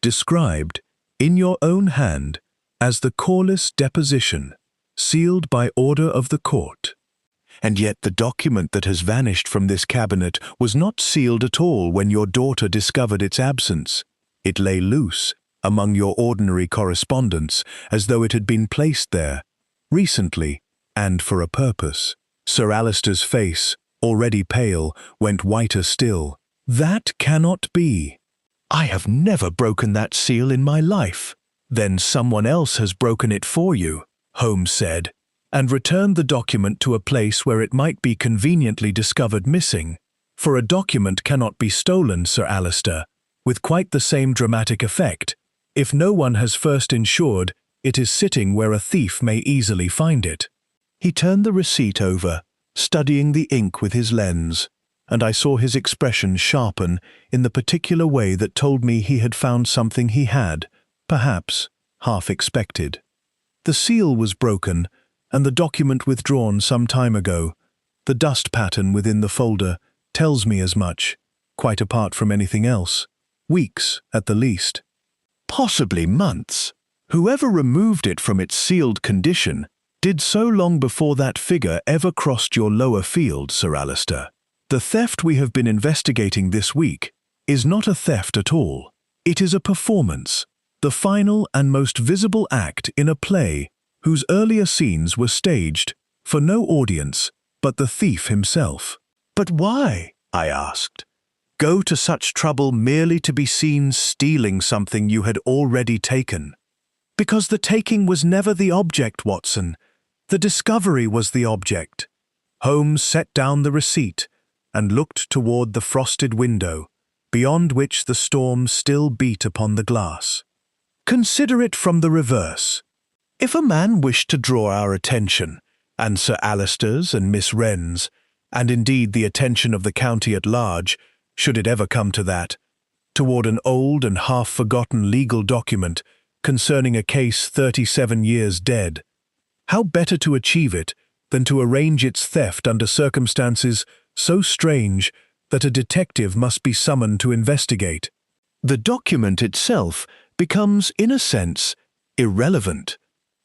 described, in your own hand, as the Corliss deposition, sealed by order of the court. And yet the document that has vanished from this cabinet was not sealed at all when your daughter discovered its absence. It lay loose, among your ordinary correspondence, as though it had been placed there, recently, and for a purpose." Sir Alister's face, already pale, went whiter still. "That cannot be. I have never broken that seal in my life." "Then someone else has broken it for you," Holmes said, and returned the document to a place where it might be conveniently discovered missing. "For a document cannot be stolen, Sir Alister, with quite the same dramatic effect, if no one has first ensured it is sitting where a thief may easily find it." He turned the receipt over, studying the ink with his lens, and I saw his expression sharpen in the particular way that told me he had found something he had, perhaps, half expected. The seal was broken, and the document withdrawn some time ago. The dust pattern within the folder tells me as much, quite apart from anything else. Weeks, at the least. Possibly months. Whoever removed it from its sealed condition did so long before that figure ever crossed your lower field, Sir Alister. The theft we have been investigating this week is not a theft at all. It is a performance, the final and most visible act in a play whose earlier scenes were staged for no audience but the thief himself. "But why?" I asked. "Go to such trouble merely to be seen stealing something you had already taken?" "Because the taking was never the object, Watson. The discovery was the object." Holmes set down the receipt and looked toward the frosted window, beyond which the storm still beat upon the glass. "Consider it from the reverse. If a man wished to draw our attention, and Sir Alister's and Miss Wren's, and indeed the attention of the county at large, should it ever come to that, toward an old and half-forgotten legal document concerning a case 37 years dead, how better to achieve it than to arrange its theft under circumstances so strange that a detective must be summoned to investigate? The document itself becomes, in a sense, irrelevant.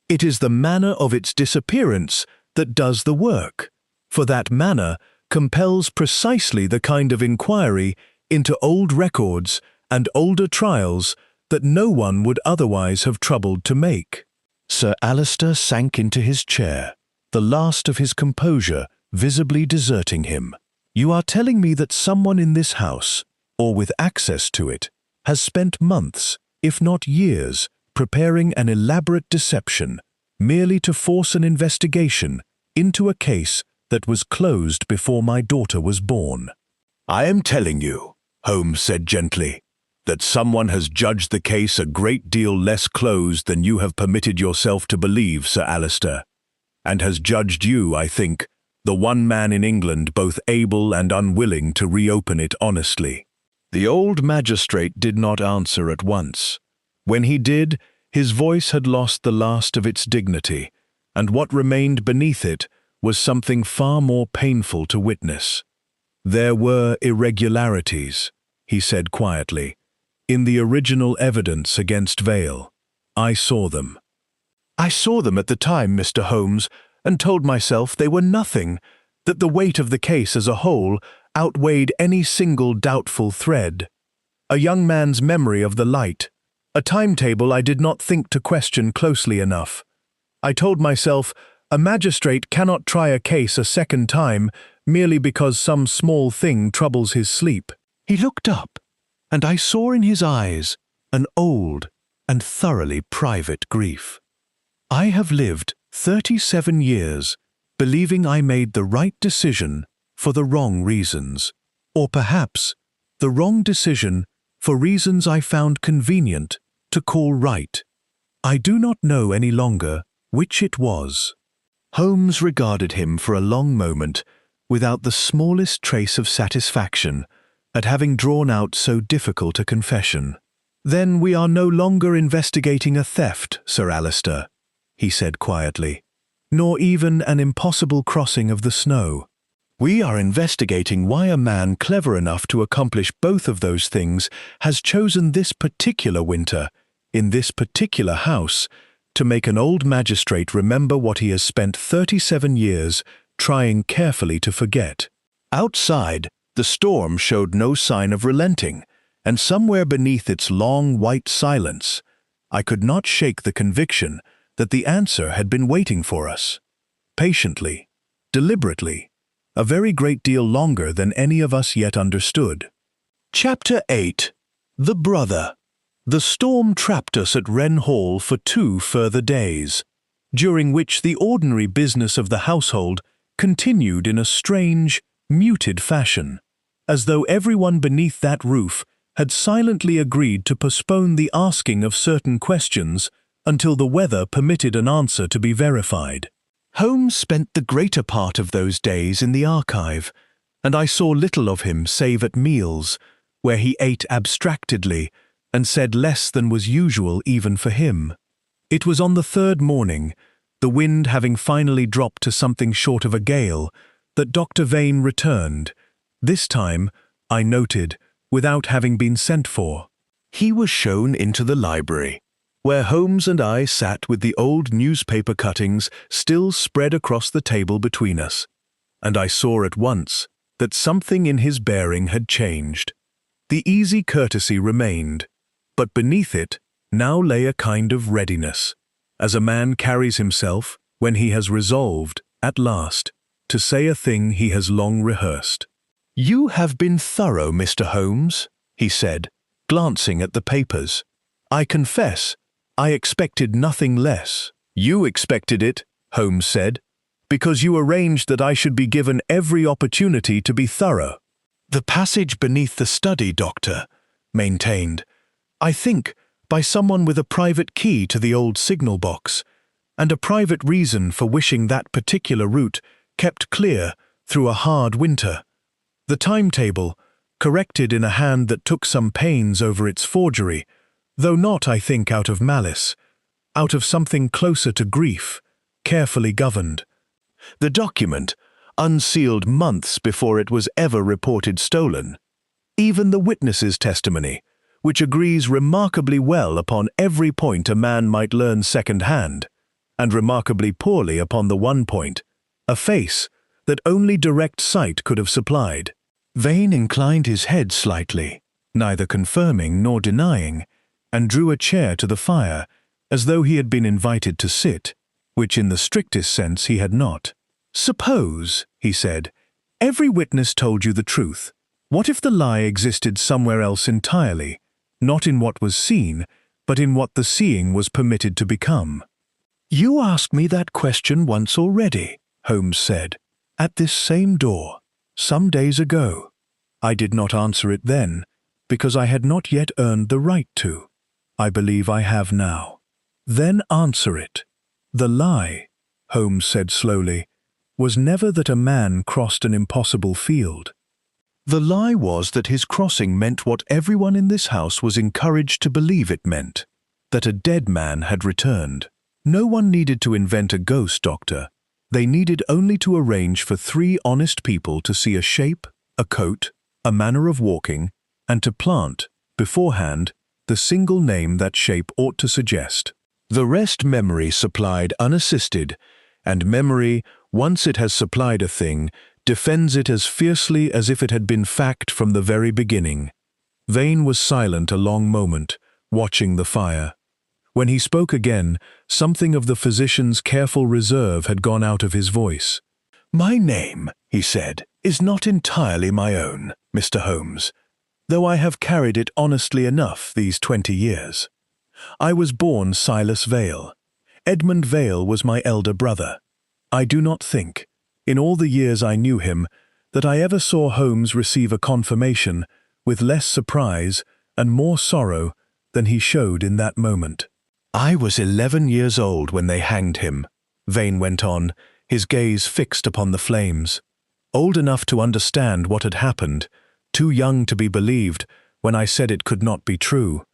It is the manner of its disappearance that does the work, for that manner compels precisely the kind of inquiry into old records and older trials that no one would otherwise have troubled to make. Sir Alister sank into his chair, the last of his composure visibly deserting him. You are telling me that someone in this house, or with access to it, has spent months, if not years, preparing an elaborate deception, merely to force an investigation into a case that was closed before my daughter was born. I am telling you, Holmes said gently, that someone has judged the case a great deal less closed than you have permitted yourself to believe, Sir Alister, and has judged you, I think, the one man in England both able and unwilling to reopen it honestly. The old magistrate did not answer at once. When he did, his voice had lost the last of its dignity, and what remained beneath it was something far more painful to witness. There were irregularities, he said quietly, in the original evidence against Vale. I saw them. I saw them at the time, Mr. Holmes, and told myself they were nothing, that the weight of the case as a whole outweighed any single doubtful thread. A young man's memory of the light, a timetable I did not think to question closely enough. I told myself, a magistrate cannot try a case a second time merely because some small thing troubles his sleep. He looked up, and I saw in his eyes an old and thoroughly private grief. I have lived 37 years believing I made the right decision for the wrong reasons, or perhaps the wrong decision for reasons I found convenient to call right. I do not know any longer which it was. Holmes regarded him for a long moment without the smallest trace of satisfaction at having drawn out so difficult a confession. Then we are no longer investigating a theft, Sir Alister, he said quietly, nor even an impossible crossing of the snow. We are investigating why a man clever enough to accomplish both of those things has chosen this particular winter, in this particular house, to make an old magistrate remember what he has spent 37 years trying carefully to forget. Outside, the storm showed no sign of relenting, and somewhere beneath its long white silence, I could not shake the conviction that the answer had been waiting for us, patiently, deliberately, a very great deal longer than any of us yet understood. Chapter 8. The Brother. The storm trapped us at Wren Hall for 2 further days, during which the ordinary business of the household continued in a strange, muted fashion, as though everyone beneath that roof had silently agreed to postpone the asking of certain questions until the weather permitted an answer to be verified. Holmes spent the greater part of those days in the archive, and I saw little of him save at meals, where he ate abstractedly and said less than was usual even for him. It was on the 3rd morning, the wind having finally dropped to something short of a gale, that Dr. Vane returned, this time, I noted, without having been sent for. He was shown into the library, where Holmes and I sat with the old newspaper cuttings still spread across the table between us, and I saw at once that something in his bearing had changed. The easy courtesy remained, but beneath it now lay a kind of readiness, as a man carries himself when he has resolved, at last, to say a thing he has long rehearsed. "You have been thorough, Mr. Holmes," he said, glancing at the papers. "I confess, I expected nothing less." "You expected it," Holmes said, "because you arranged that I should be given every opportunity to be thorough." "The passage beneath the study, Doctor," maintained, "I think, by someone with a private key to the old signal box, and a private reason for wishing that particular route kept clear through a hard winter. The timetable, corrected in a hand that took some pains over its forgery, though not, I think, out of malice, out of something closer to grief, carefully governed. The document, unsealed months before it was ever reported stolen. Even the witness's testimony, which agrees remarkably well upon every point a man might learn second-hand, and remarkably poorly upon the one point, a face that only direct sight could have supplied. Vane inclined his head slightly, neither confirming nor denying, and drew a chair to the fire, as though he had been invited to sit, which in the strictest sense he had not. "Suppose," he said, "every witness told you the truth. What if the lie existed somewhere else entirely, not in what was seen, but in what the seeing was permitted to become?" "You asked me that question once already," Holmes said, "at this same door, some days ago. I did not answer it then, because I had not yet earned the right to. I believe I have now." "Then answer it." "The lie," Holmes said slowly, "was never that a man crossed an impossible field. The lie was that his crossing meant what everyone in this house was encouraged to believe it meant, that a dead man had returned. No one needed to invent a ghost doctor. They needed only to arrange for 3 honest people to see a shape, a coat, a manner of walking, and to plant, beforehand, the single name that shape ought to suggest. The rest memory supplied unassisted, and memory, once it has supplied a thing, defends it as fiercely as if it had been fact from the very beginning." Vane was silent a long moment, watching the fire. When he spoke again, something of the physician's careful reserve had gone out of his voice. "My name," he said, "is not entirely my own, Mr. Holmes, though I have carried it honestly enough these 20 years. I was born Silas Vale. Edmund Vale was my elder brother. I do not think, in all the years I knew him, that I ever saw Holmes receive a confirmation with less surprise and more sorrow than he showed in that moment. I was 11 years old when they hanged him," Vane went on, his gaze fixed upon the flames. "Old enough to understand what had happened, too young to be believed when I said it could not be true.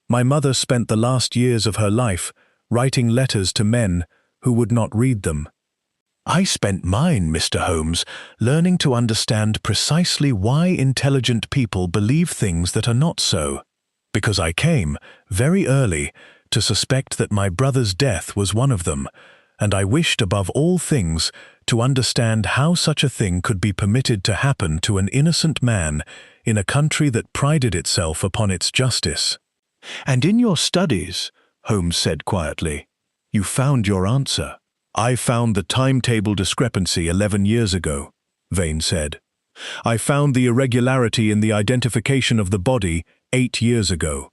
My mother spent the last years of her life writing letters to men who would not read them. I spent mine, Mr. Holmes, learning to understand precisely why intelligent people believe things that are not so, because I came, very early, to suspect that my brother's death was one of them, and I wished above all things to understand how such a thing could be permitted to happen to an innocent man in a country that prided itself upon its justice." "And in your studies," Holmes said quietly, "you found your answer." "I found the timetable discrepancy 11 years ago," Vane said. "I found the irregularity in the identification of the body 8 years ago.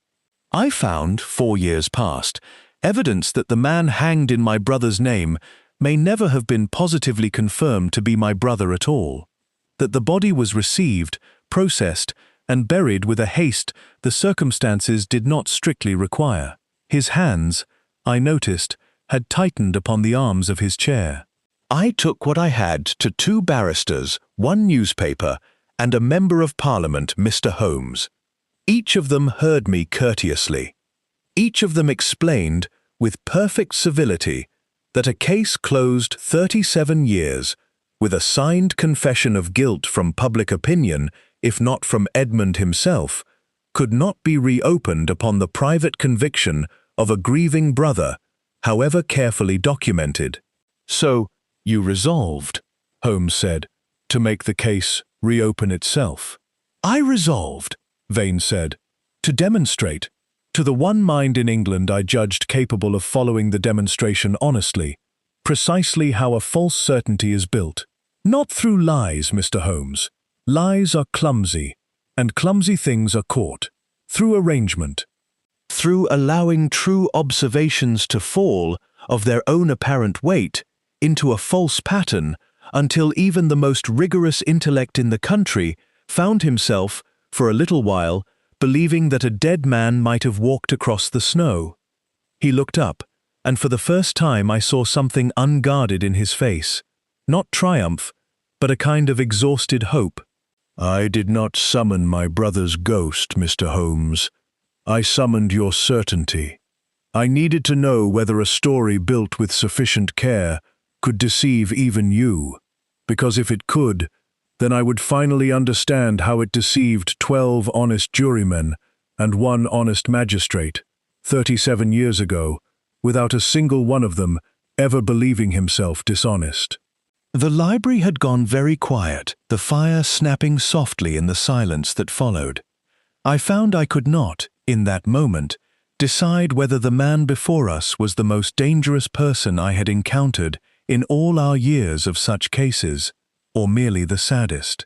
I found, 4 years past, evidence that the man hanged in my brother's name may never have been positively confirmed to be my brother at all, that the body was received, processed, and buried with a haste the circumstances did not strictly require. His hands, I noticed, had tightened upon the arms of his chair. I took what I had to 2 barristers, 1 newspaper, and a member of Parliament, Mr. Holmes. Each of them heard me courteously. Each of them explained, with perfect civility, that a case closed 37 years, with a signed confession of guilt from public opinion, if not from Edmund himself, could not be reopened upon the private conviction of a grieving brother, however carefully documented. So, you resolved, Holmes said, to make the case reopen itself. I resolved, Vane said, to demonstrate, to the one mind in England I judged capable of following the demonstration honestly, precisely how a false certainty is built. Not through lies, Mr. Holmes. Lies are clumsy, and clumsy things are caught. Through arrangement. Through allowing true observations to fall, of their own apparent weight, into a false pattern, until even the most rigorous intellect in the country found himself, for a little while, believing that a dead man might have walked across the snow. He looked up, and for the first time I saw something unguarded in his face. Not triumph, but a kind of exhausted hope. I did not summon my brother's ghost, Mr. Holmes. I summoned your certainty. I needed to know whether a story built with sufficient care could deceive even you, because if it could, then I would finally understand how it deceived 12 honest jurymen and 1 honest magistrate, 37 years ago, without a single one of them ever believing himself dishonest. The library had gone very quiet, the fire snapping softly in the silence that followed. I found I could not, in that moment, decide whether the man before us was the most dangerous person I had encountered in all our years of such cases, or merely the saddest.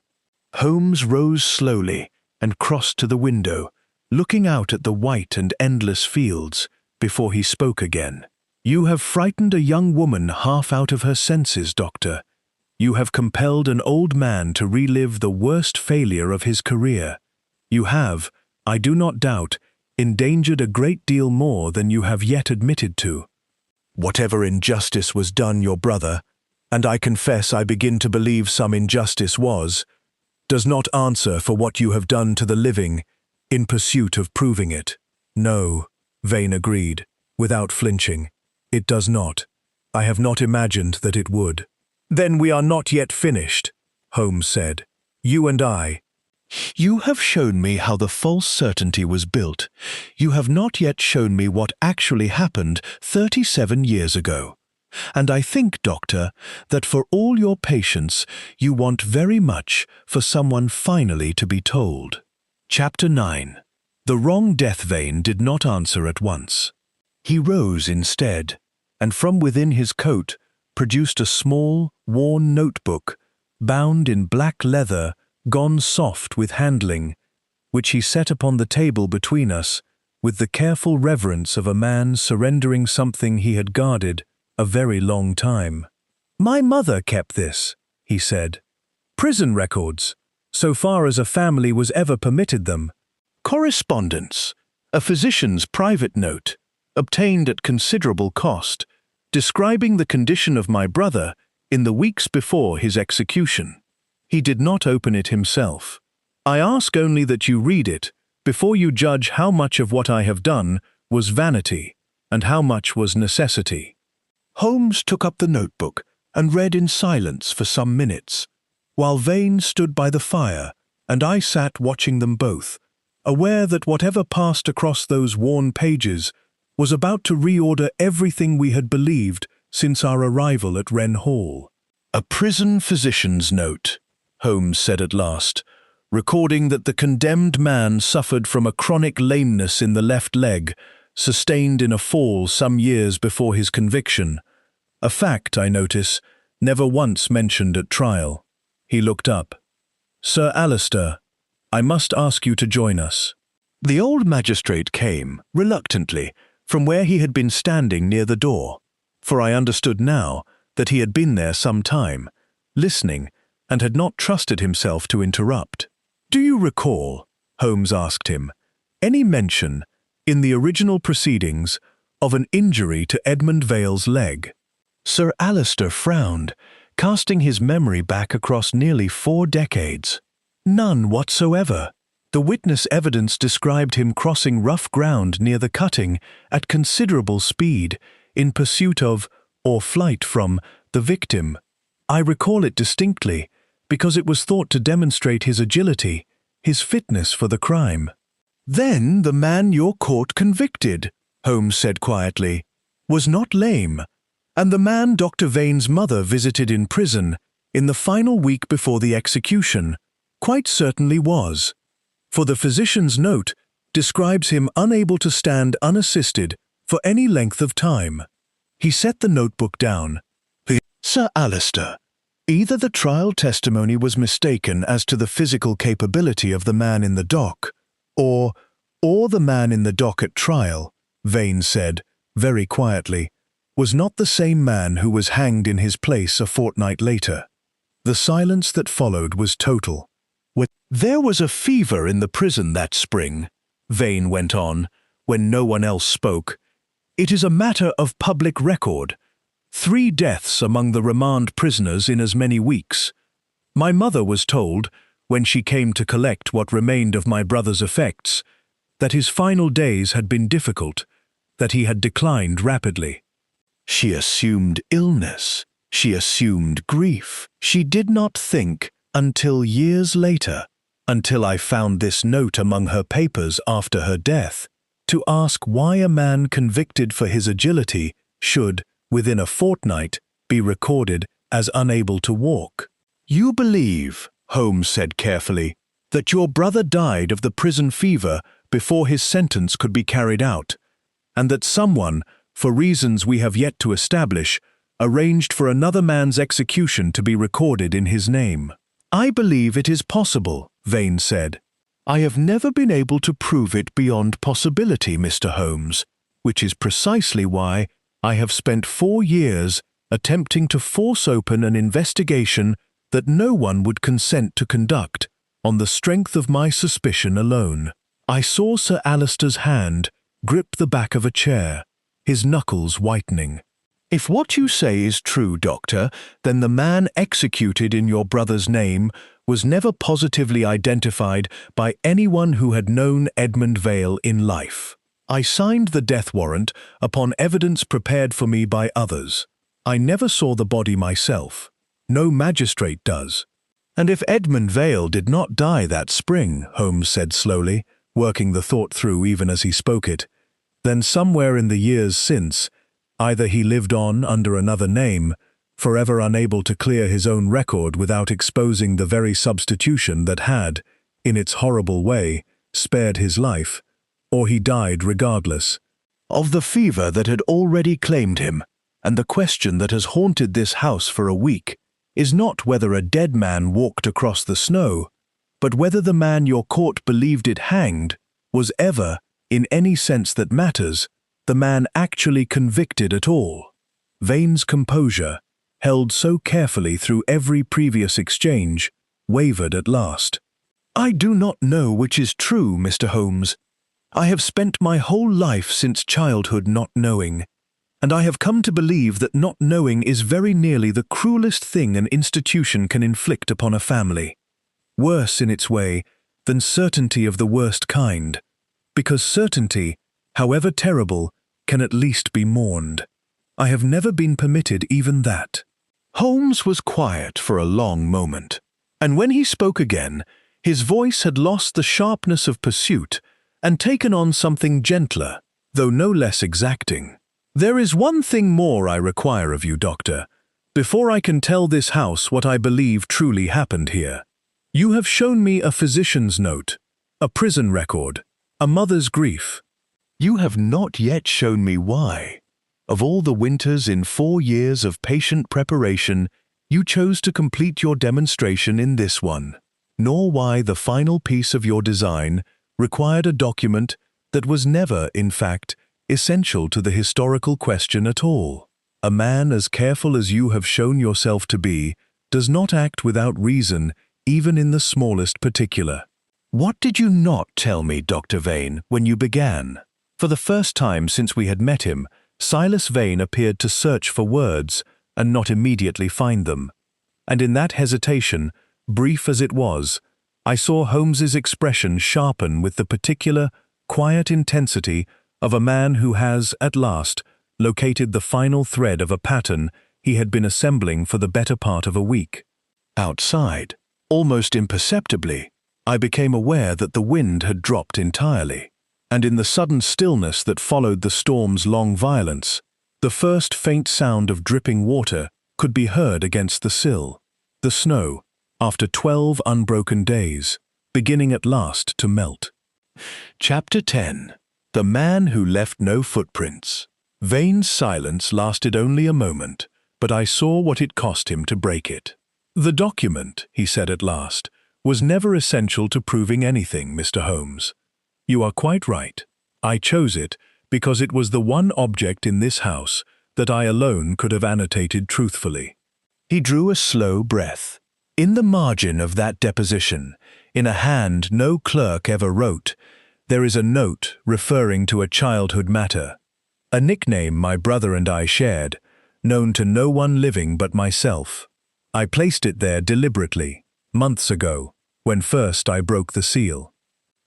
Holmes rose slowly and crossed to the window, looking out at the white and endless fields, before he spoke again. "You have frightened a young woman half out of her senses, Doctor. You have compelled an old man to relive the worst failure of his career. You have, I do not doubt, endangered a great deal more than you have yet admitted to. Whatever injustice was done your brother, and I confess I begin to believe some injustice was, does not answer for what you have done to the living in pursuit of proving it." "No," Vane agreed, without flinching. "It does not. I have not imagined that it would." "Then we are not yet finished," Holmes said. "You and I. You have shown me how the false certainty was built. You have not yet shown me what actually happened 37 years ago. And I think, Doctor, that for all your patience, you want very much for someone finally to be told." Chapter 9. The wrong death. Vane did not answer at once. He rose instead, and from within his coat produced a small, worn notebook, bound in black leather, gone soft with handling, which he set upon the table between us, with the careful reverence of a man surrendering something he had guarded a very long time. "My mother kept this," he said. "Prison records, so far as a family was ever permitted them. Correspondence, a physician's private note, obtained at considerable cost, describing the condition of my brother in the weeks before his execution. He did not open it himself. I ask only that you read it before you judge how much of what I have done was vanity and how much was necessity." Holmes took up the notebook and read in silence for some minutes, while Vane stood by the fire and I sat watching them both, aware that whatever passed across those worn pages was about to reorder everything we had believed since our arrival at Wren Hall. "A prison physician's note," Holmes said at last, recording that the condemned man suffered from a chronic lameness in the left leg, sustained in a fall some years before his conviction, a fact, I notice, never once mentioned at trial. He looked up. "Sir Alistair, I must ask you to join us." The old magistrate came, reluctantly, from where he had been standing near the door, for I understood now that he had been there some time, listening, and had not trusted himself to interrupt. "Do you recall," Holmes asked him, "any mention, in the original proceedings, of an injury to Edmund Vale's leg?" Sir Alistair frowned, casting his memory back across nearly 4 decades. "None whatsoever. The witness evidence described him crossing rough ground near the cutting at considerable speed in pursuit of, or flight from, the victim. I recall it distinctly because it was thought to demonstrate his agility, his fitness for the crime." "Then the man your court convicted," Holmes said quietly, "was not lame, and the man Dr. Vane's mother visited in prison in the final week before the execution quite certainly was, for the physician's note describes him unable to stand unassisted for any length of time." He set the notebook down. "Sir Alistair, either the trial testimony was mistaken as to the physical capability of the man in the dock, or the man in the dock at trial," Vane said, very quietly, "was not the same man who was hanged in his place a fortnight later." The silence that followed was total. "There was a fever in the prison that spring," Vane went on, when no one else spoke. "It is a matter of public record. 3 deaths among the remand prisoners in as many weeks. My mother was told, when she came to collect what remained of my brother's effects, that his final days had been difficult, that he had declined rapidly. She assumed illness. She assumed grief. She did not think, until years later, until I found this note among her papers after her death, to ask why a man convicted for his agility should, within a fortnight, be recorded as unable to walk. You believe, Holmes said carefully, that your brother died of the prison fever before his sentence could be carried out, and that someone, for reasons we have yet to establish, arranged for another man's execution to be recorded in his name. I believe it is possible, Vane said. I have never been able to prove it beyond possibility, Mr. Holmes, which is precisely why I have spent 4 years attempting to force open an investigation that no one would consent to conduct on the strength of my suspicion alone. I saw Sir Alister's hand grip the back of a chair, his knuckles whitening. If what you say is true, Doctor, then the man executed in your brother's name was never positively identified by anyone who had known Edmund Vale in life. I signed the death warrant upon evidence prepared for me by others. I never saw the body myself. No magistrate does. And if Edmund Vale did not die that spring, Holmes said slowly, working the thought through even as he spoke it, then somewhere in the years since, either he lived on under another name, forever unable to clear his own record without exposing the very substitution that had, in its horrible way, spared his life, or he died regardless of the fever that had already claimed him. And the question that has haunted this house for a week is not whether a dead man walked across the snow, but whether the man your court believed it hanged was ever, in any sense that matters, the man actually convicted at all. Vane's composure, held so carefully through every previous exchange, wavered at last. I do not know which is true, Mr. Holmes. I have spent my whole life since childhood not knowing, and I have come to believe that not knowing is very nearly the cruelest thing an institution can inflict upon a family. Worse in its way than certainty of the worst kind, because certainty, however terrible, can at least be mourned. I have never been permitted even that. Holmes was quiet for a long moment, and when he spoke again, his voice had lost the sharpness of pursuit and taken on something gentler, though no less exacting. There is one thing more I require of you, Doctor, before I can tell this house what I believe truly happened here. You have shown me a physician's note, a prison record, a mother's grief. You have not yet shown me why, of all the winters in 4 years of patient preparation, you chose to complete your demonstration in this one, nor why the final piece of your design required a document that was never, in fact, essential to the historical question at all. A man as careful as you have shown yourself to be does not act without reason, even in the smallest particular. What did you not tell me, Dr. Vane, when you began? For the first time since we had met him, Silas Vane appeared to search for words and not immediately find them. And in that hesitation, brief as it was, I saw Holmes's expression sharpen with the particular, quiet intensity of a man who has, at last, located the final thread of a pattern he had been assembling for the better part of a week. Outside, almost imperceptibly, I became aware that the wind had dropped entirely, and in the sudden stillness that followed the storm's long violence, the first faint sound of dripping water could be heard against the sill. The snow, after 12 unbroken days, beginning at last to melt. Chapter 10. The Man Who Left No Footprints. Vane's silence lasted only a moment, but I saw what it cost him to break it. The document, he said at last, was never essential to proving anything, Mr. Holmes. You are quite right. I chose it because it was the one object in this house that I alone could have annotated truthfully. He drew a slow breath. In the margin of that deposition, in a hand no clerk ever wrote, there is a note referring to a childhood matter, a nickname my brother and I shared, known to no one living but myself. I placed it there deliberately, months ago, when first I broke the seal.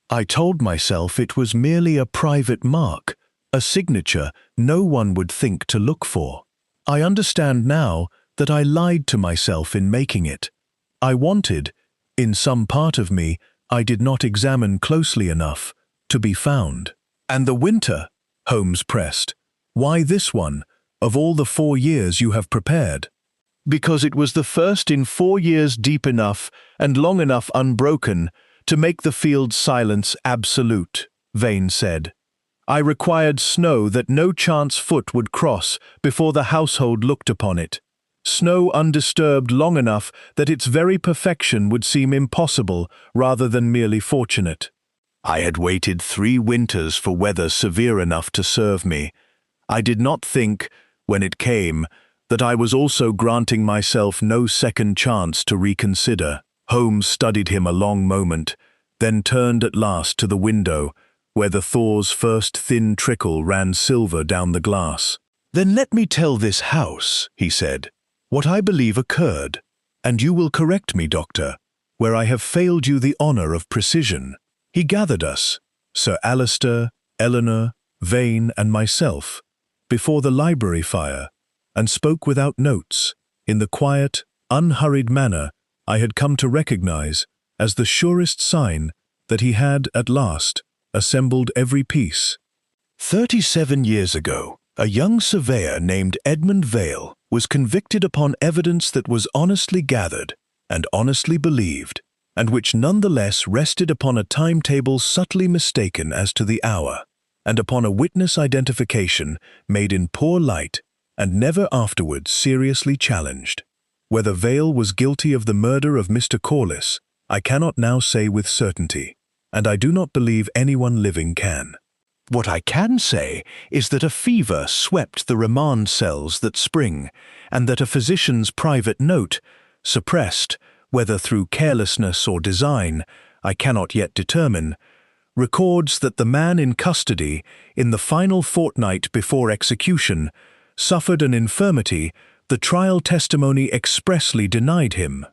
I told myself it was merely a private mark, a signature no one would think to look for. I understand now that I lied to myself in making it. I wanted, in some part of me I did not examine closely enough, to be found. And the winter, Holmes pressed. Why this one, of all the 4 years you have prepared?" "Because it was the first in 4 years deep enough and long enough unbroken to make the field's silence absolute," Vane said. "I required snow that no chance foot would cross before the household looked upon it. Snow undisturbed long enough that its very perfection would seem impossible rather than merely fortunate. I had waited 3 winters for weather severe enough to serve me. I did not think, when it came, that I was also granting myself no second chance to reconsider." Holmes studied him a long moment, then turned at last to the window, where the thaw's first thin trickle ran silver down the glass. "Then let me tell this house," he said, "what I believe occurred, and you will correct me, Doctor, where I have failed you the honor of precision. He gathered us, Sir Alistair, Eleanor, Vane, and myself, before the library fire, and spoke without notes, in the quiet, unhurried manner I had come to recognize as the surest sign that he had, at last, assembled every piece. 37 years ago, a young surveyor named Edmund Vale was convicted upon evidence that was honestly gathered and honestly believed, and which nonetheless rested upon a timetable subtly mistaken as to the hour, and upon a witness identification made in poor light and never afterwards seriously challenged. Whether Vale was guilty of the murder of Mr. Corliss, I cannot now say with certainty, and I do not believe anyone living can. What I can say is that a fever swept the remand cells that spring, and that a physician's private note, suppressed, whether through carelessness or design, I cannot yet determine, records that the man in custody, in the final fortnight before execution, suffered an infirmity the trial testimony expressly denied him.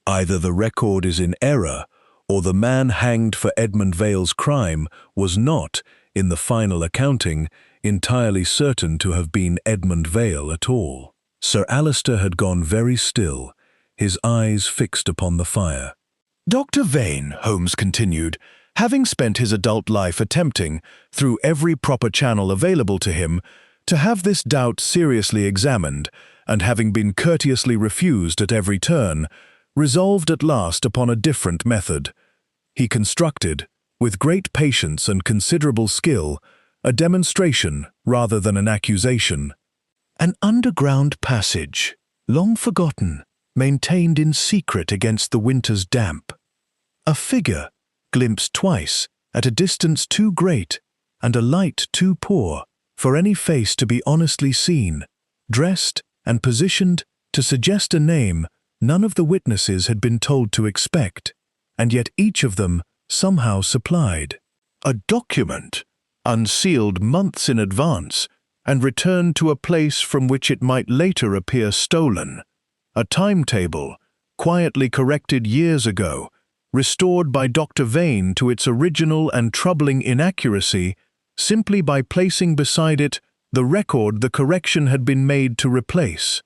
Either the record is in error, or the man hanged for Edmund Vale's crime was not, in the final accounting, entirely certain to have been Edmund Vale at all. Sir Alistair had gone very still, his eyes fixed upon the fire. "Dr. Vane," Holmes continued, "having spent his adult life attempting, through every proper channel available to him, to have this doubt seriously examined, and having been courteously refused at every turn, resolved at last upon a different method. He constructed, with great patience and considerable skill, a demonstration rather than an accusation. An underground passage, long forgotten, maintained in secret against the winter's damp. A figure, glimpsed twice, at a distance too great, and a light too poor, for any face to be honestly seen, dressed and positioned to suggest a name none of the witnesses had been told to expect, and yet each of them somehow supplied. A document, unsealed months in advance, and returned to a place from which it might later appear stolen. A timetable, quietly corrected years ago, restored by Dr. Vane to its original and troubling inaccuracy, simply by placing beside it the record the correction had been made to replace.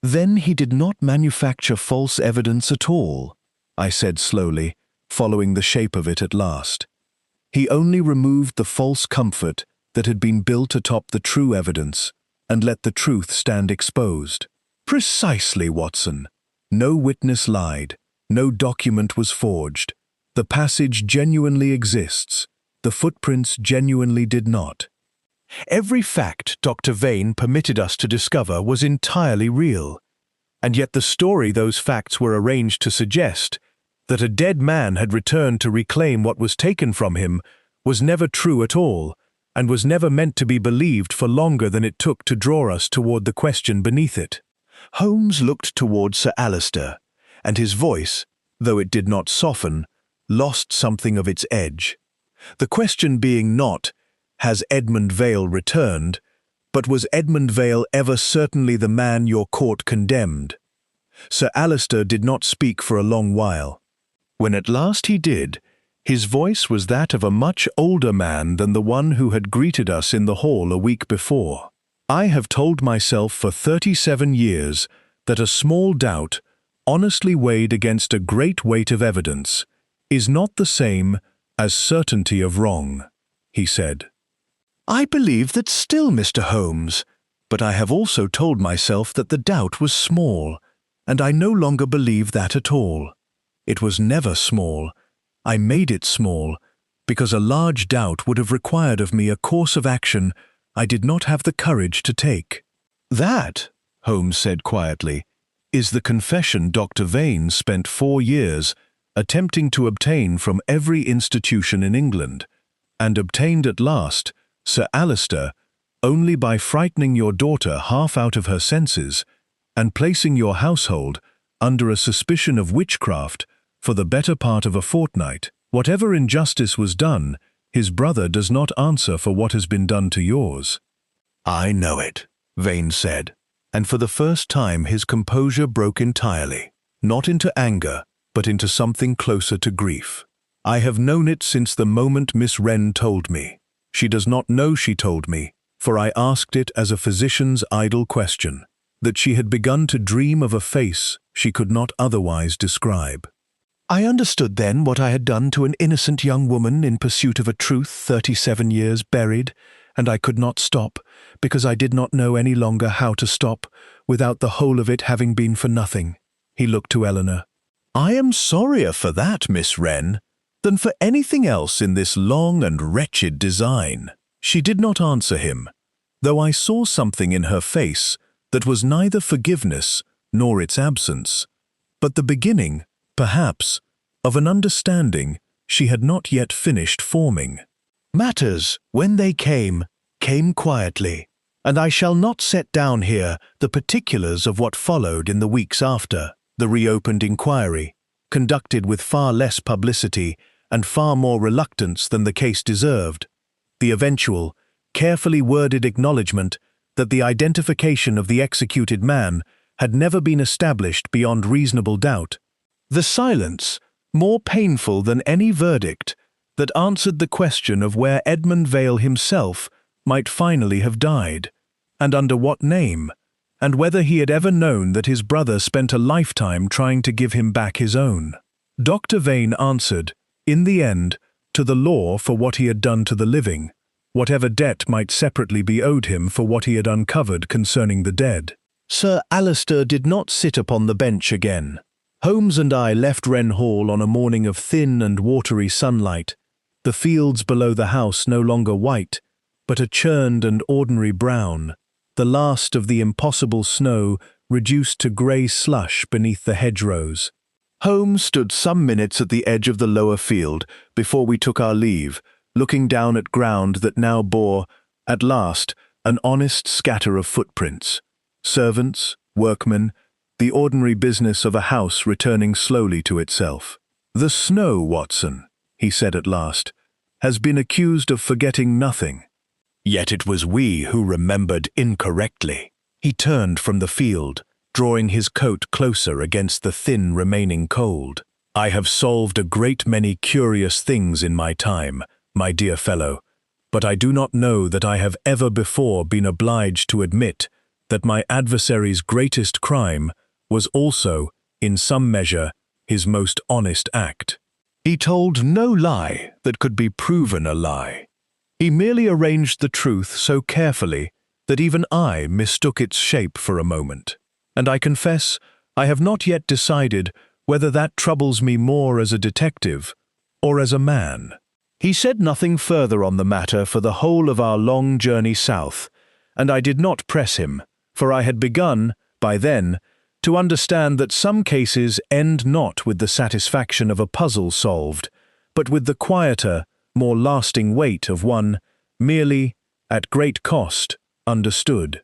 Then he did not manufacture false evidence at all, I said slowly, following the shape of it at last. He only removed the false comfort that had been built atop the true evidence, and let the truth stand exposed. Precisely, Watson. No witness lied, no document was forged. The passage genuinely exists. The footprints genuinely did not. Every fact Dr. Vane permitted us to discover was entirely real, and yet the story those facts were arranged to suggest, that a dead man had returned to reclaim what was taken from him, was never true at all, and was never meant to be believed for longer than it took to draw us toward the question beneath it. Holmes looked toward Sir Alistair, and his voice, though it did not soften, lost something of its edge. The question being not, has Edmund Vale returned, but was Edmund Vale ever certainly the man your court condemned? Sir Alistair did not speak for a long while. When at last he did, his voice was that of a much older man than the one who had greeted us in the hall a week before. I have told myself for 37 years that a small doubt, honestly weighed against a great weight of evidence, is not the same as certainty of wrong, he said. I believe that still, Mr. Holmes, But I have also told myself that the doubt was small, and I no longer believe that at all. It was never small. I made it small, because a large doubt would have required of me a course of action I did not have the courage to take. That, Holmes said quietly, is the confession Dr. Vane spent 4 years attempting to obtain from every institution in England, and obtained at last, Sir Alistair, only by frightening your daughter half out of her senses and placing your household under a suspicion of witchcraft for the better part of a fortnight. Whatever injustice was done, his brother does not answer for what has been done to yours. I know it, Vane said, and for the first time his composure broke entirely, not into anger, but into something closer to grief. I have known it since the moment Miss Wren told me. She does not know she told me, for I asked it as a physician's idle question, that she had begun to dream of a face she could not otherwise describe. I understood then what I had done to an innocent young woman in pursuit of a truth 37 years buried, and I could not stop, because I did not know any longer how to stop, without the whole of it having been for nothing. He looked to Eleanor. I am sorrier for that, Miss Wren, than for anything else in this long and wretched design. She did not answer him, though I saw something in her face that was neither forgiveness nor its absence, but the beginning, perhaps, of an understanding she had not yet finished forming. Matters, when they came quietly, and I shall not set down here the particulars of what followed in the weeks after. The reopened inquiry, conducted with far less publicity and far more reluctance than the case deserved. The eventual, carefully worded acknowledgement that the identification of the executed man had never been established beyond reasonable doubt. The silence, more painful than any verdict, that answered the question of where Edmund Vale himself might finally have died, and under what name, and whether he had ever known that his brother spent a lifetime trying to give him back his own. Dr. Vane answered, in the end, to the law for what he had done to the living, whatever debt might separately be owed him for what he had uncovered concerning the dead. Sir Alistair did not sit upon the bench again. Holmes and I left Wren Hall on a morning of thin and watery sunlight, the fields below the house no longer white, but a churned and ordinary brown, the last of the impossible snow reduced to grey slush beneath the hedgerows. Holmes stood some minutes at the edge of the lower field before we took our leave, looking down at ground that now bore, at last, an honest scatter of footprints. Servants, workmen, the ordinary business of a house returning slowly to itself. The snow, Watson, he said at last, has been accused of forgetting nothing. Yet it was we who remembered incorrectly. He turned from the field, drawing his coat closer against the thin remaining cold. I have solved a great many curious things in my time, my dear fellow, but I do not know that I have ever before been obliged to admit that my adversary's greatest crime was also, in some measure, his most honest act. He told no lie that could be proven a lie. He merely arranged the truth so carefully that even I mistook its shape for a moment, and I confess I have not yet decided whether that troubles me more as a detective or as a man. He said nothing further on the matter for the whole of our long journey south, and I did not press him, for I had begun, by then, to understand that some cases end not with the satisfaction of a puzzle solved, but with the quieter, more lasting weight of one, merely, at great cost, understood.